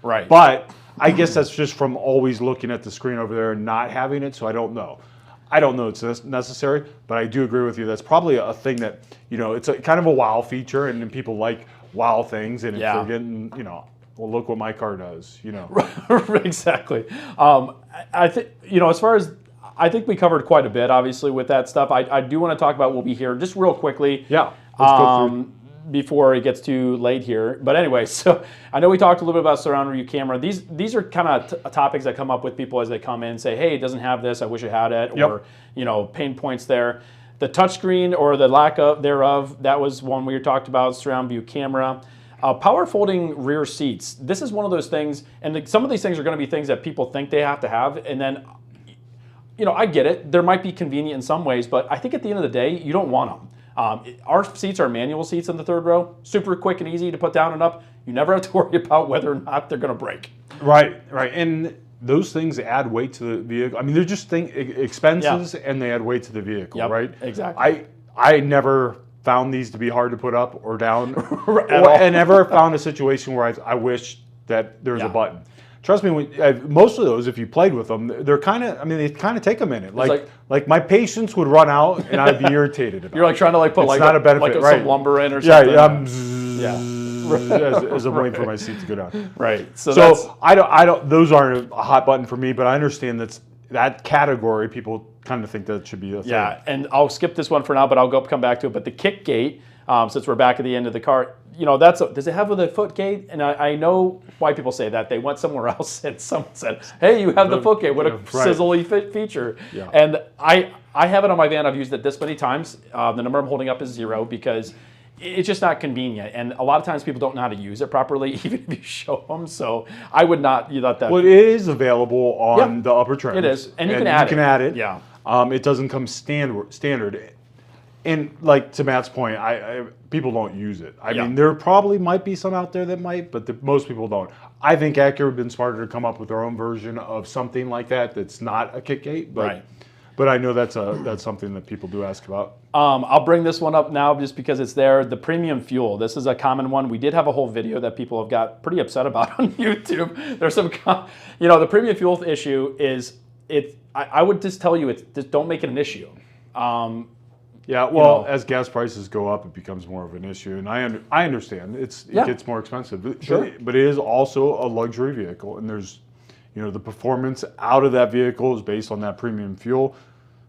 Right. But I guess that's just from always looking at the screen over there and not having it, so I don't know. I don't know it's necessary, but I do agree with you. That's probably a thing that, it's a kind of a wow feature, and then people like wow things, and if they're getting, well, look what my car does, Exactly. I think, as far as, I think we covered quite a bit, obviously, with that stuff. I do want to talk about what we hear just real quickly. Yeah. Let's go through. Before it gets too late here. But anyway, so I know we talked a little bit about surround view camera. These are kind of topics that come up with people as they come in and say, hey, it doesn't have this, I wish it had it, or, pain points there. The touchscreen or the lack of thereof, that was one we talked about, surround view camera. Power folding rear seats. This is one of those things, and some of these things are going to be things that people think they have to have, and then, I get it. There might be convenient in some ways, but I think at the end of the day, you don't want them. Our seats are manual seats in the third row, super quick and easy to put down and up. You never have to worry about whether or not they're going to break. Right, right. And those things add weight to the vehicle. I mean, they're just expenses, and they add weight to the vehicle, right? Exactly. I never found these to be hard to put up or down, and never found a situation where I wish that there was a button. Trust me, most of those, if you played with them, they're kind of, I mean, they kind of take a minute. Like my patience would run out, and I'd be irritated about it. You're like trying to like put it's like not a benefit, some lumber in or something. As I'm waiting for my seat to go down. Right. So I don't. Those aren't a hot button for me, but I understand that category. People kind of think that should be a thing. Yeah, and I'll skip this one for now, but I'll come back to it. But the kick gate, since we're back at the end of the car, does it have the foot gate? And I know why people say that. They went somewhere else and someone said, "Hey, you have the foot gate. What a sizzly feature!" Yeah. And I have it on my van. I've used it this many times. The number I'm holding up is 0 because it's just not convenient, and a lot of times people don't know how to use it properly, even if you show them. So I would not let that. Well, it is available on the upper trim. It is, and you can add it. Yeah. It doesn't come standard. And like to Matt's point, people don't use it. I mean, there probably might be some out there that might, but most people don't. I think Acura have been smarter to come up with their own version of something like that that's not a kick gate. But I know that's something that people do ask about. I'll bring this one up now just because it's there. The premium fuel. This is a common one. We did have a whole video that people have got pretty upset about on YouTube. There's some, the premium fuel issue is I would just tell you just don't make it an issue. As gas prices go up, it becomes more of an issue, and I understand it gets more expensive. Sure. But it is also a luxury vehicle, and there's, the performance out of that vehicle is based on that premium fuel.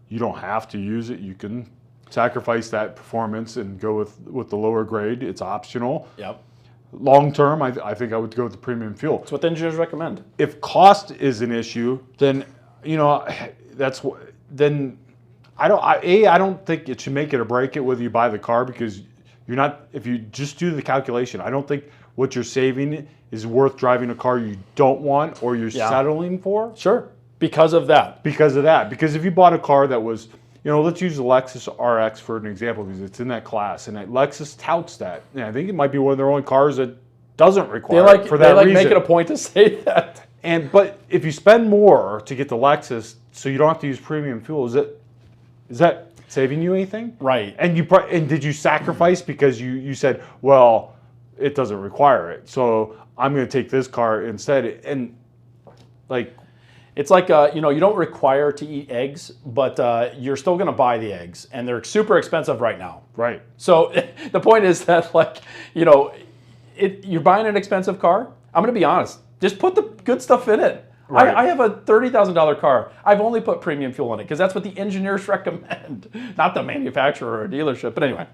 You don't have to use it. You can sacrifice that performance and go with the lower grade. It's optional. Yep. Long term, I think I would go with the premium fuel. That's what the engineers recommend. If cost is an issue, then I don't think it should make it or break it whether you buy the car, because if you just do the calculation, I don't think what you're saving is worth driving a car you don't want or you're settling for. Sure. Because of that. Because if you bought a car that was, let's use the Lexus RX for an example, because it's in that class, and Lexus touts that. And I think it might be one of their only cars that doesn't require it for that reason. They make it a point to say that. But if you spend more to get the Lexus, so you don't have to use premium fuel, is that saving you anything? Right. And did you sacrifice because you said, well, it doesn't require it, so I'm going to take this car instead? And it's like you don't require to eat eggs, but you're still going to buy the eggs, and they're super expensive right now. Right. So the point is that you're buying an expensive car. I'm going to be honest. Just put the good stuff in it. Right. I have a $30,000 car. I've only put premium fuel in it because that's what the engineers recommend, not the manufacturer or dealership. But anyway,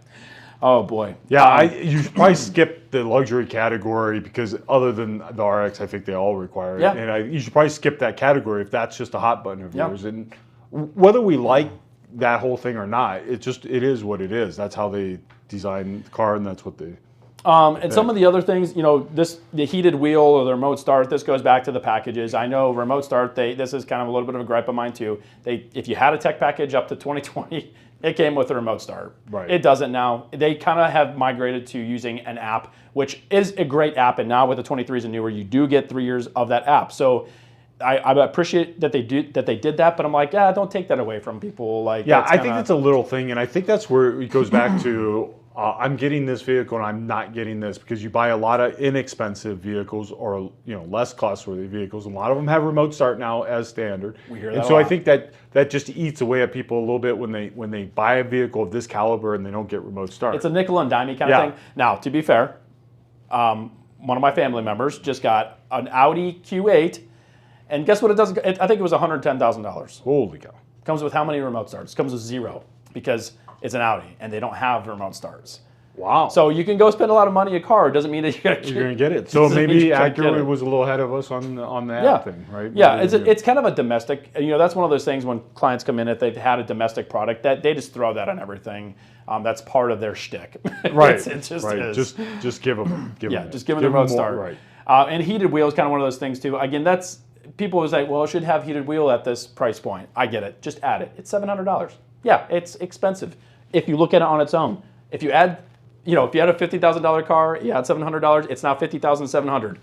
oh boy. Yeah, you should probably skip the luxury category, because other than the RX, I think they all require it. Yeah. And you should probably skip that category if that's just a hot button of yours. And whether we like that whole thing or not, it is what it is. That's how they design the car, and that's what they... And some of the other things, the heated wheel or the remote start, this goes back to the packages. I know remote start, this is kind of a little bit of a gripe of mine too. If you had a tech package up to 2020, it came with a remote start. Right. It doesn't now. They kind of have migrated to using an app, which is a great app. And now with the 23s and newer, you do get 3 years of that app. So I appreciate that they did that, but I'm like, don't take that away from people. I think that's a little thing, and I think that's where it goes back to... I'm getting this vehicle and I'm not getting this, because you buy a lot of inexpensive vehicles or less costly vehicles. And a lot of them have remote start now as standard. We hear that and a so lot. I think that just eats away at people a little bit when they buy a vehicle of this caliber and they don't get remote start. It's a nickel and dime kind of thing. Now, to be fair, one of my family members just got an Audi Q8, and guess what it does? I think it was $110,000. Holy cow! Comes with how many remote starts? Comes with 0, because it's an Audi and they don't have remote starts. Wow. So you can go spend a lot of money in a car. It doesn't mean that you're going to get it. So maybe Acura was a little ahead of us on the app thing, right? Yeah, it's kind of a domestic, that's one of those things when clients come in, if they've had a domestic product, that they just throw that on everything. That's part of their shtick. Right. It just right. is. Just give them. Just give them the remote start. Right. And heated wheel is kind of one of those things too. Again, people always like, well, it should have heated wheel at this price point. I get it. Just add it. It's $700. Yeah, it's expensive. if you look at it on its own. If you add, if you had a $50,000 car, you add $700, it's now $50,700.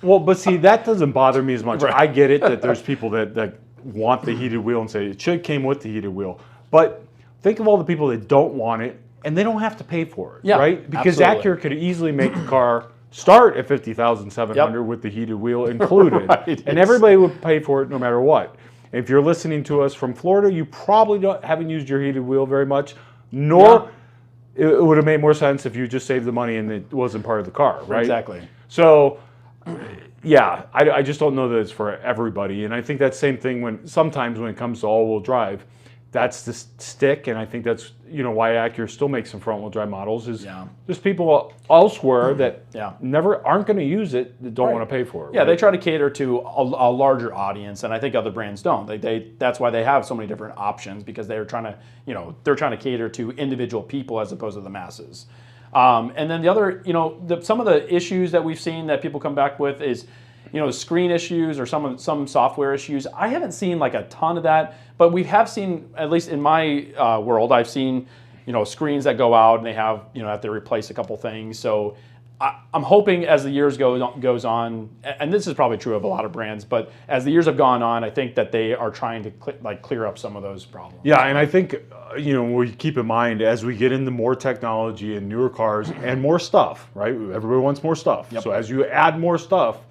Well, but see, that doesn't bother me as much. Right. I get it that there's people that want the heated wheel and say it should came with the heated wheel. But think of all the people that don't want it, and they don't have to pay for it, right? Because absolutely. Acura could easily make the car start at $50,700 with the heated wheel included, Right. and everybody would pay for it no matter what. If you're listening to us from Florida, you probably haven't used your heated wheel very much, nor it would have made more sense if you just saved the money and it wasn't part of the car, right? Exactly. So, yeah, I just don't know that it's for everybody. And I think that same thing sometimes when it comes to all-wheel drive, that's the stick. And I think that's, why Acura still makes some front-wheel drive models is there's people elsewhere that never aren't going to use it that don't want to pay for it. Yeah, they try to cater to a larger audience, and I think other brands don't. That's why they have so many different options, because they're trying to cater to individual people as opposed to the masses. And then the other, some of the issues that we've seen that people come back with is, screen issues or some software issues. I haven't seen like a ton of that, but we have seen, at least in my world, I've seen, screens that go out and they have to replace a couple things. So I'm hoping as the years goes on, and this is probably true of a lot of brands, but as the years have gone on, I think that they are trying to clear up some of those problems. Yeah, and I think, we keep in mind as we get into more technology and newer cars and more stuff, right? Everybody wants more stuff. Yep. So as you add more stuff,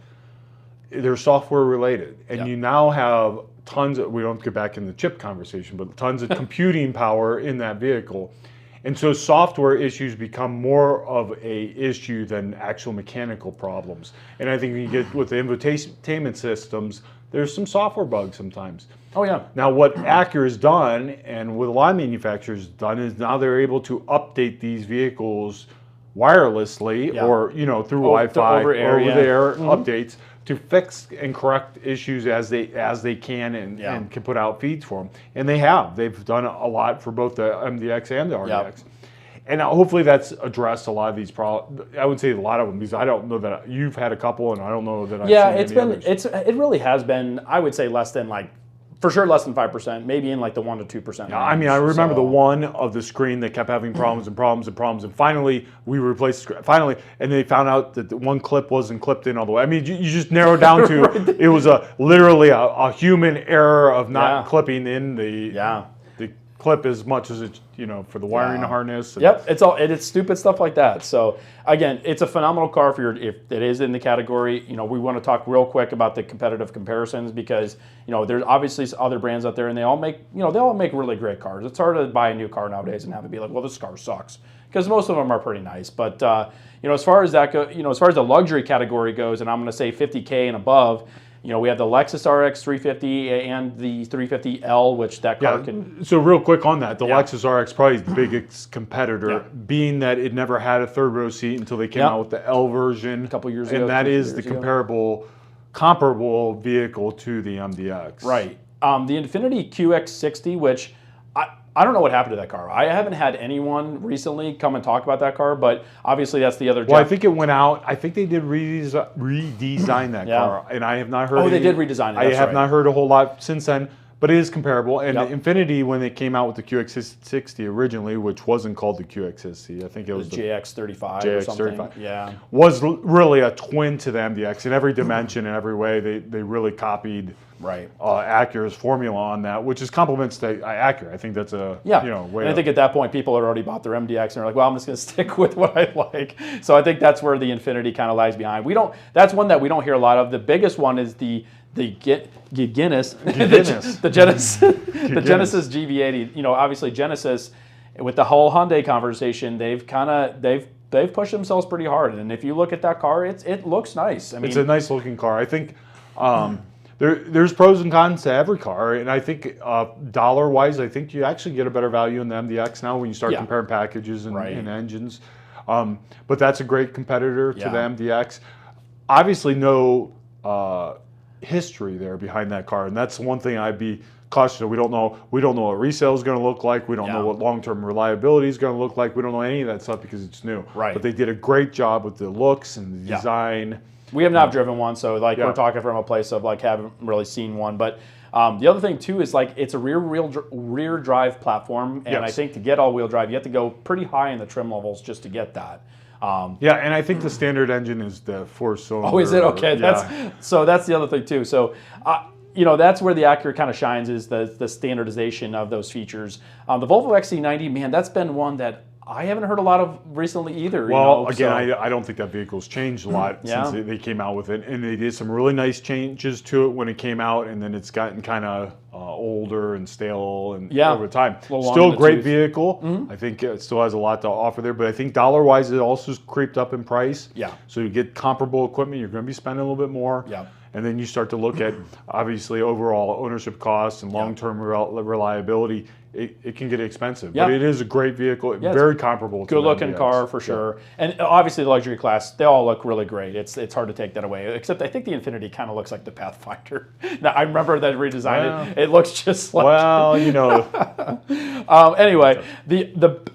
they're software related. And you now have tons of, we don't get back in the chip conversation, but tons of computing power in that vehicle. And so software issues become more of a issue than actual mechanical problems. And I think when you get with the infotainment systems, there's some software bugs sometimes. Oh yeah. Now what Acura has done, and what a lot of manufacturers have done, is now they're able to update these vehicles wirelessly or through Wi-Fi, over-the-air updates to fix and correct issues as they can and can put out feeds for them. And they've done a lot for both the MDX and the RDX. And hopefully that's addressed a lot of these problems. I would say a lot of them, because I don't know that you've had a couple, and I don't know that I've seen any others. It really has been, I would say less than for sure less than 5%, maybe in the 1 to 2% range. I mean, I remember the one of the screen that kept having problems, and finally we replaced the screen. And they found out that the one clip wasn't clipped in all the way. I mean, you just narrowed down to it was literally a human error of not clipping in the clip as much as it's for the wiring harness. Yep, it's stupid stuff like that. So again, it's a phenomenal car if it is in the category. We want to talk real quick about the competitive comparisons, because there's obviously other brands out there, and they all make really great cars. It's hard to buy a new car nowadays and have it be like, well, this car sucks, because most of them are pretty nice. But as far as that as far as the luxury category goes, and I'm going to say 50K and above. We have the Lexus RX 350 and the 350L, which that car can... So real quick on that, the Lexus RX probably is the biggest competitor, being that it never had a third row seat until they came out with the L version a couple years ago. And that is the comparable vehicle to the MDX. Right. The Infiniti QX60, which... I don't know what happened to that car. I haven't had anyone recently come and talk about that car, but obviously that's the other... Well, I think it went out. I think they did redesign that car, and I have not heard... Oh, they did redesign it. I have not heard a whole lot since then, but it is comparable. And Infiniti, when they came out with the QX60 originally, which wasn't called the QX60, I think it was the JX35 or something. JX35. Was really a twin to the MDX in every dimension, in every way. They really copied... Acura's formula on that, which is compliments to Acura. I think that's a way. And I think at that point people had already bought their MDX and they're like, well, I'm just going to stick with what I like. So I think that's where the Infiniti kind of lies behind. That's one that we don't hear a lot of. The biggest one is the Genesis GV80. Obviously Genesis, with the whole Hyundai conversation, they've pushed themselves pretty hard. And if you look at that car, it looks nice. I mean, it's a nice looking car. I think. There's pros and cons to every car, and I think dollar-wise, I think you actually get a better value in the MDX now when you start comparing packages and engines. But that's a great competitor to the MDX. Obviously, no history there behind that car, and that's one thing I'd be cautious of. We don't know what resale is going to look like. We don't know what long-term reliability is going to look like. We don't know any of that stuff because it's new. Right. But they did a great job with the looks and the design. We have not driven one, so like we're talking from a place of like haven't really seen one. But the other thing too is like it's a rear drive platform, and I think to get all wheel drive, you have to go pretty high in the trim levels just to get that. Yeah, and I think the standard engine is the 4-cylinder. Oh, is it? Okay, that's the other thing too. So. You know, that's where the Acura kind of shines, is the standardization of those features. The Volvo XC90, man, that's been one that I haven't heard a lot of recently either. Well, again, I don't think that vehicle's changed a lot since they came out with it. And they did some really nice changes to it when it came out, and then it's gotten kind of older and stale and over time. Still a great vehicle. I think it still has a lot to offer there, but I think dollar-wise it also creeped up in price. Yeah. So you get comparable equipment, you're going to be spending a little bit more. Yeah. And then you start to look at, obviously, overall ownership costs and long-term reliability. It can get expensive, but it is a great vehicle, very comparable to good-looking car for sure. And obviously the luxury class, they all look really great. It's hard to take that away, except I think the Infiniti kind of looks like the Pathfinder. Now, I remember that redesigned it. It looks just like... Well, you know... Anyway,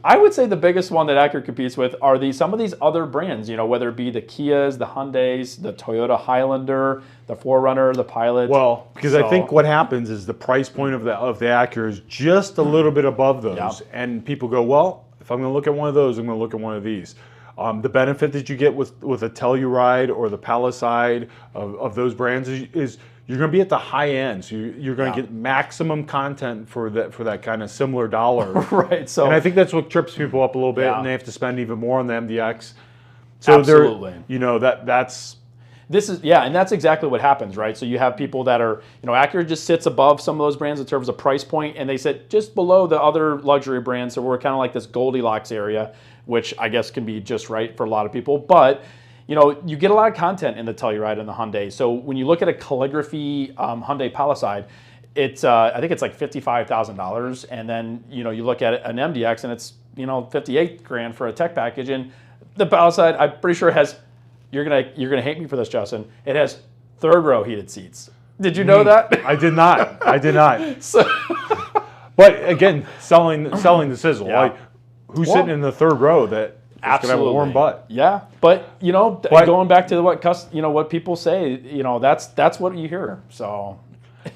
I would say the biggest one that Acura competes with are some of these other brands, you know, whether it be the Kias, the Hyundais, the Toyota Highlander, the 4Runner, the Pilot. Well, because I think what happens is the price point of the Acura is just a little bit above those, and people go, well, if I'm going to look at one of those, I'm going to look at one of these. The benefit that you get with a Telluride or the Palisade of those brands is you're going to be at the high end, so you're going to get maximum content for that kind of similar dollar. Right. So, and I think that's what trips people up a little bit, and they have to spend even more on the MDX. So absolutely. You know, that's. This is, and that's exactly what happens, right? So you have people that are, you know, Acura just sits above some of those brands in terms of price point, and they sit just below the other luxury brands. So we're kind of like this Goldilocks area, which I guess can be just right for a lot of people. But, you know, you get a lot of content in the Telluride and the Hyundai. So when you look at a calligraphy Hyundai Palisade, it's I think it's like $55,000, and then you know you look at an MDX and it's $58,000 for a tech package, and the Palisade I'm pretty sure has. You're gonna hate me for this, Justin. It has third row heated seats. Did you know that? I did not. I did not. So, but again, selling the sizzle. Like, who's sitting in the third row that is gonna have a warm butt? Yeah, but going back to what people say, that's what you hear. So.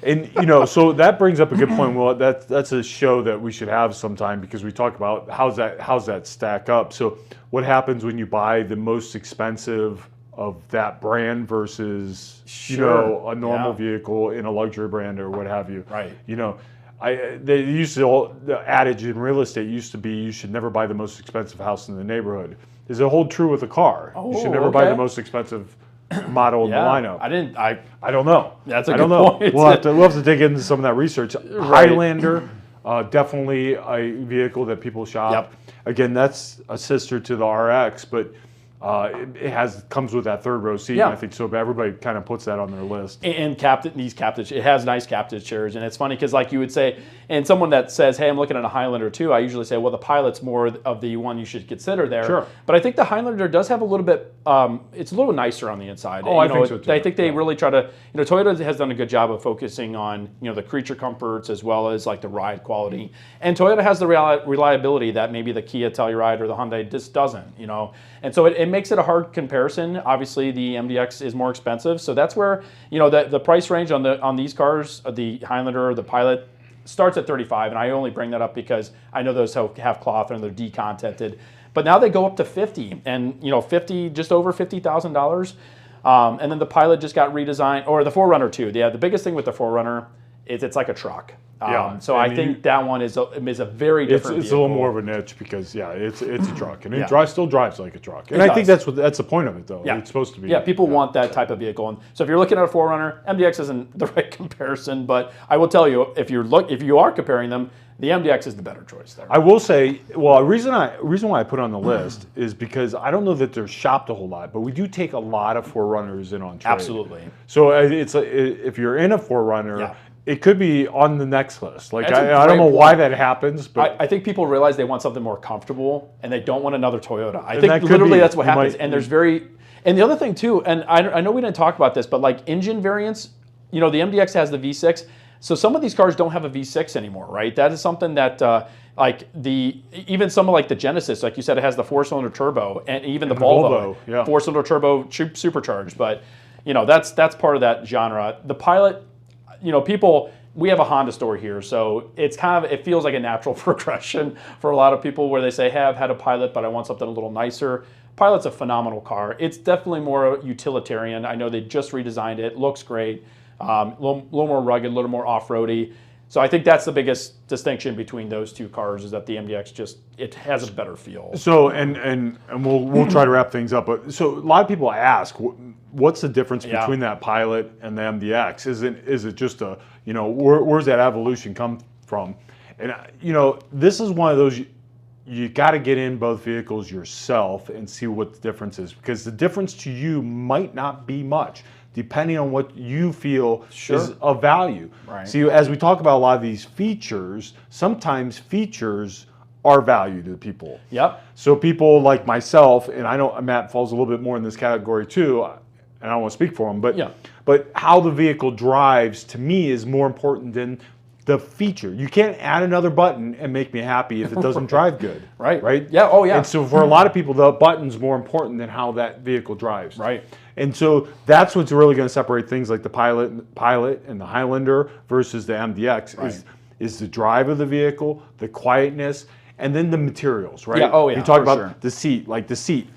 And so that brings up a good point. Well, that's a show that we should have sometime, because we talk about how's that stack up. So what happens when you buy the most expensive of that brand versus a normal vehicle in a luxury brand or what have you? Right. The adage in real estate used to be you should never buy the most expensive house in the neighborhood. Does it hold true with a car? Oh, you should never buy the most expensive model in the lineup. I don't know. That's a good point. We'll have to dig into some of that research. Right. Highlander, definitely a vehicle that people shop. Yep. Again, that's a sister to the RX, but it comes with that third row seat. Yeah. I think so. But everybody kind of puts that on their list. And it has nice captive chairs, and it's funny because like you would say, and someone that says, "Hey, I'm looking at a Highlander too," I usually say, "Well, the Pilot's more of the one you should consider there." Sure. But I think the Highlander does have a little bit. It's a little nicer on the inside. Oh, I think so too. I think they really try to. Toyota has done a good job of focusing on the creature comforts as well as like the ride quality, and Toyota has the reliability that maybe the Kia Telluride or the Hyundai just doesn't. And so it makes it a hard comparison. Obviously, the MDX is more expensive, so that's where the price range on these cars, the Highlander or the Pilot, starts at $35, and I only bring that up because I know those have cloth and they're decontented. But now they go up to $50, and just over $50,000. And then the Pilot just got redesigned, or the 4Runner too. Yeah, the biggest thing with the 4Runner is it's like a truck. So I think that one is a very different. It's a little more of a niche because it's a truck, and it still drives like a truck. And I think that's the point of it, though. Yeah. It's supposed to be. Yeah, people want that type of vehicle, and so if you're looking at a 4Runner, MDX isn't the right comparison. But I will tell you, if you are comparing them, the MDX is the better choice there. I will say, well, a reason why I put it on the list is because I don't know that they're shopped a whole lot, but we do take a lot of 4Runners in on trade. Absolutely. So it's if you're in a 4Runner. It could be on the next list. Like I don't know why that happens, but I think people realize they want something more comfortable and they don't want another Toyota. I think literally that's what happens. And and the other thing too, and I know we didn't talk about this, but like engine variants, the MDX has the V6. So some of these cars don't have a V6 anymore, right? That is something that even some of like the Genesis, like you said, it has the 4-cylinder turbo, and even the Volvo, yeah. 4-cylinder turbo supercharged. But that's part of that genre. The Pilot, we have a Honda store here, so it feels like a natural progression for a lot of people where they say, hey, I've had a Pilot, but I want something a little nicer. Pilot's a phenomenal car. It's definitely more utilitarian. I know they just redesigned it. Looks great. A little more rugged, a little more off-roady. So I think that's the biggest distinction between those two cars, is that the MDX it has a better feel. So and we'll try to wrap things up. But so a lot of people ask, what's the difference between that Pilot and the MDX? Is it just where's that evolution come from? And this is one of those. You got to get in both vehicles yourself and see what the difference is, because the difference to you might not be much, depending on what you feel is of value. Right. See, as we talk about a lot of these features, sometimes features are value to people. Yep. So people like myself, and I know Matt falls a little bit more in this category too, and I don't want to speak for him, but how the vehicle drives to me is more important than the feature. You can't add another button and make me happy if it doesn't drive good. Right. Yeah. Oh, yeah. And so for a lot of people, the button's more important than how that vehicle drives. Right. And so that's what's really going to separate things like the Pilot and the Highlander versus the MDX is the drive of the vehicle, the quietness, and then the materials, right? Yeah. Oh, yeah. You talk about the seat, like the seat.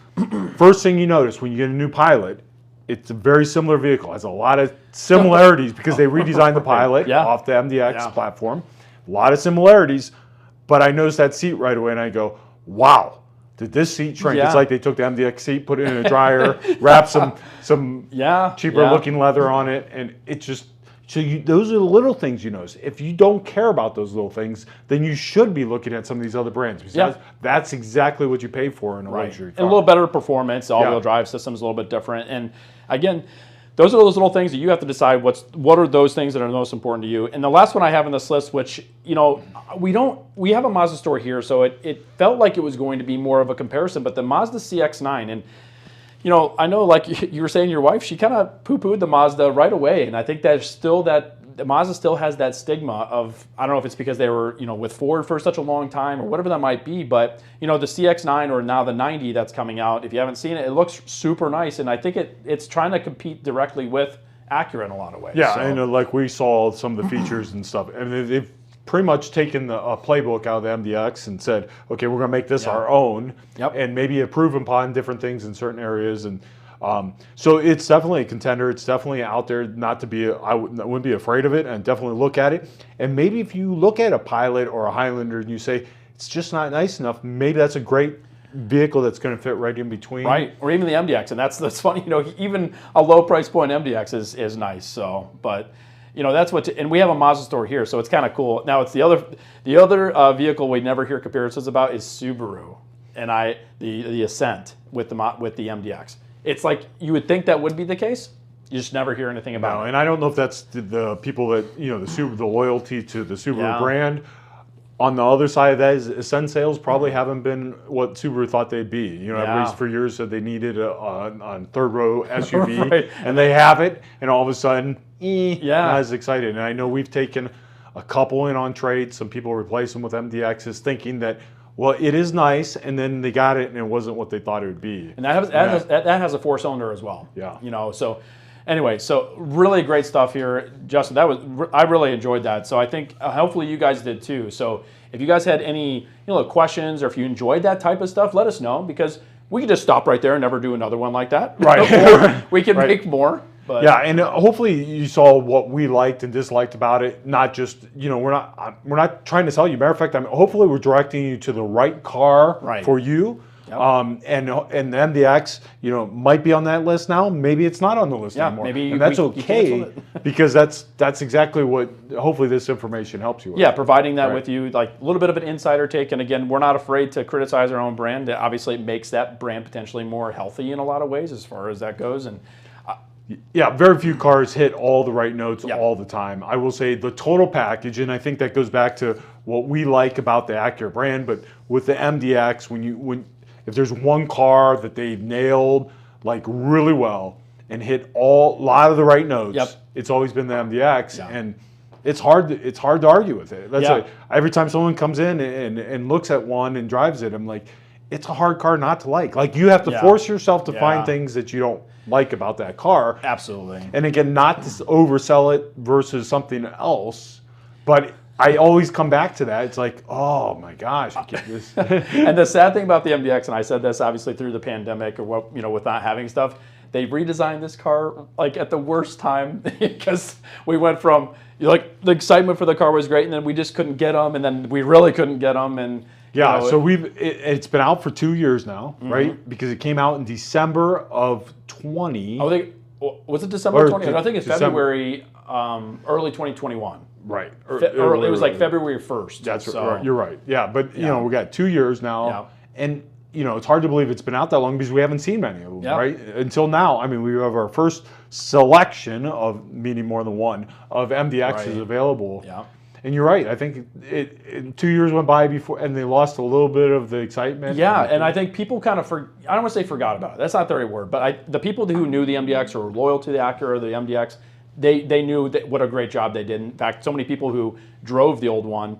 First thing you notice when you get a new Pilot, it's a very similar vehicle. It has a lot of similarities because they redesigned the Pilot off the MDX platform. A lot of similarities, but I noticed that seat right away and I go, wow, did this seat shrink? Yeah. It's like they took the MDX seat, put it in a dryer, wrapped some cheaper looking leather on it, and it just, those are the little things you notice. If you don't care about those little things, then you should be looking at some of these other brands, because that's exactly what you pay for in a luxury car. And a little better performance, all-wheel drive system is a little bit different. And again, those are those little things that you have to decide what are those things that are most important to you. And the last one I have on this list, which we have a Mazda store here, so it felt like it was going to be more of a comparison, but the Mazda CX-9, and I know, like you were saying, your wife, she kind of poo-pooed the Mazda right away, and I think there's still the Mazda still has that stigma of, I don't know if it's because they were, with Ford for such a long time or whatever that might be, but, the CX-9 or now the 90 that's coming out, if you haven't seen it, it looks super nice, and I think it's trying to compete directly with Acura in a lot of ways. Yeah, so. and like we saw some of the features and stuff, and they've pretty much taken the playbook out of the MDX and said, okay, we're going to make this our own, and maybe improve upon different things in certain areas. And so it's definitely a contender. It's definitely out there. Not to be, I wouldn't be afraid of it, and definitely look at it. And maybe if you look at a Pilot or a Highlander and you say it's just not nice enough, maybe that's a great vehicle that's going to fit right in between. Right, or even the MDX, and that's funny. Even a low price point MDX is nice. So, but. That's and we have a Mazda store here, so it's kind of cool. Now, it's the other vehicle we never hear comparisons about is Subaru, and the Ascent with the MDX. It's like you would think that would be the case. You just never hear anything about it. And I don't know if that's the people that the loyalty to the Subaru brand. On the other side of that is Ascent sales probably haven't been what Subaru thought they'd be. Everybody for years said they needed a third row SUV, and they have it, and all of a sudden, not as excited. And I know we've taken a couple in on trade. Some people replace them with MDXs, thinking that, well, it is nice, and then they got it, and it wasn't what they thought it would be. And that has a 4-cylinder as well. Yeah. So. Anyway, so really great stuff here, Justin. I really enjoyed that. So I think hopefully you guys did too. So if you guys had any questions, or if you enjoyed that type of stuff, let us know, because we could just stop right there and never do another one like that. Right. Or we can make more. But. Yeah, and hopefully you saw what we liked and disliked about it. Not just we're not trying to sell you. Matter of fact, hopefully we're directing you to the right car for you. Yep. And the MDX, might be on that list now. Maybe it's not on the list anymore. Maybe and that's okay, because that's exactly what hopefully this information helps you with. Yeah, providing that with you, like a little bit of an insider take. And again, we're not afraid to criticize our own brand. Obviously, it makes that brand potentially more healthy in a lot of ways as far as that goes. And very few cars hit all the right notes all the time. I will say the total package, and I think that goes back to what we like about the Acura brand. But with the MDX, if there's one car that they nailed like really well and hit a lot of the right notes, it's always been the MDX. Yeah. And it's hard to argue with it. That's Yeah. like, every time someone comes in and looks at one and drives it, I'm like, it's a hard car not to like. Like, you have to force yourself to find things that you don't like about that car. Absolutely. And again, not to oversell it versus something else, but I always come back to that. It's like, oh my gosh, I get this. And the sad thing about the MDX, and I said this obviously through the pandemic or what, you know, with not having stuff, they redesigned this car like at the worst time because we went from, you know, like, the excitement for the car was great, and then we just couldn't get them, and then we really couldn't get them, and yeah. you know, So it's been out for 2 years now, right? Because it came out in December of 20. Was it December Or 20? I think it's December. February, early 2021. Right. Or it was like February 1st. That's so. right. You're right. Yeah, but you know, we got 2 years now, and you know, it's hard to believe it's been out that long because we haven't seen many of them, right? Until now. I mean, we have our first selection of, meaning more than one, of MDXs available. Yeah. And you're right. I think it 2 years went by before, and they lost a little bit of the excitement. Yeah, and I think people kind of I don't want to say forgot about it. That's not the right word, but the people who knew the MDX or were loyal to the Acura or the MDX, they knew what a great job they did. In fact, so many people who drove the old one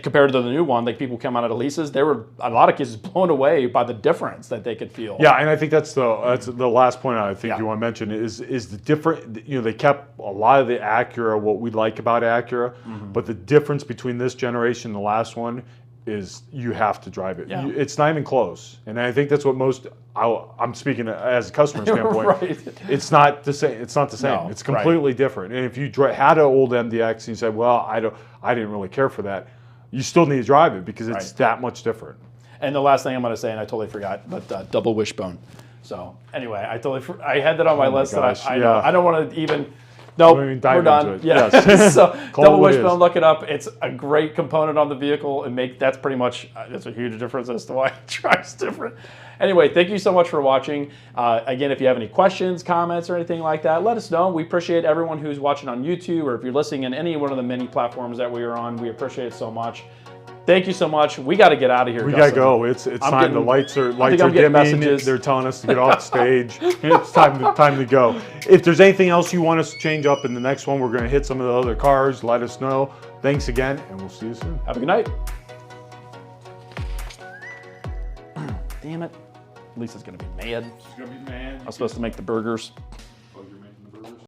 compared to the new one, like people come out of the leases, there were a lot of kids blown away by the difference that they could feel. Yeah, and I think that's the last point I think you want to mention is the different. You know, they kept a lot of the Acura, what we like about Acura, but the difference between this generation and the last one is you have to drive it. Yeah. It's not even close, and I think that's what most. I'm speaking as a customer standpoint. Right. It's not the same. It's not the same. No, it's completely different. And if you had an old MDX and you said, "Well, I didn't really care for that," you still need to drive it because it's that much different. And the last thing I'm going to say, and I totally forgot, but double wishbone. So anyway, I had that on my list. Gosh, that I don't want to even. Nope, we're done. Yeah. Yes. So double what it wishbone, is. look it up. It's a great component on the vehicle, and that's pretty much that's a huge difference as to why it drives different. Anyway, thank you so much for watching. Again, if you have any questions, comments, or anything like that, let us know. We appreciate everyone who's watching on YouTube, or if you're listening in any one of the many platforms that we are on. We appreciate it so much. Thank you so much. We got to get out of here. We got to go. It's time. The lights are dimming. Messages. They're telling us to get off stage. It's time to go. If there's anything else you want us to change up in the next one, we're going to hit some of the other cars. Let us know. Thanks again, and we'll see you soon. Have a good night. Damn it. Lisa's going to be mad. She's going to be mad. I was supposed to make the burgers.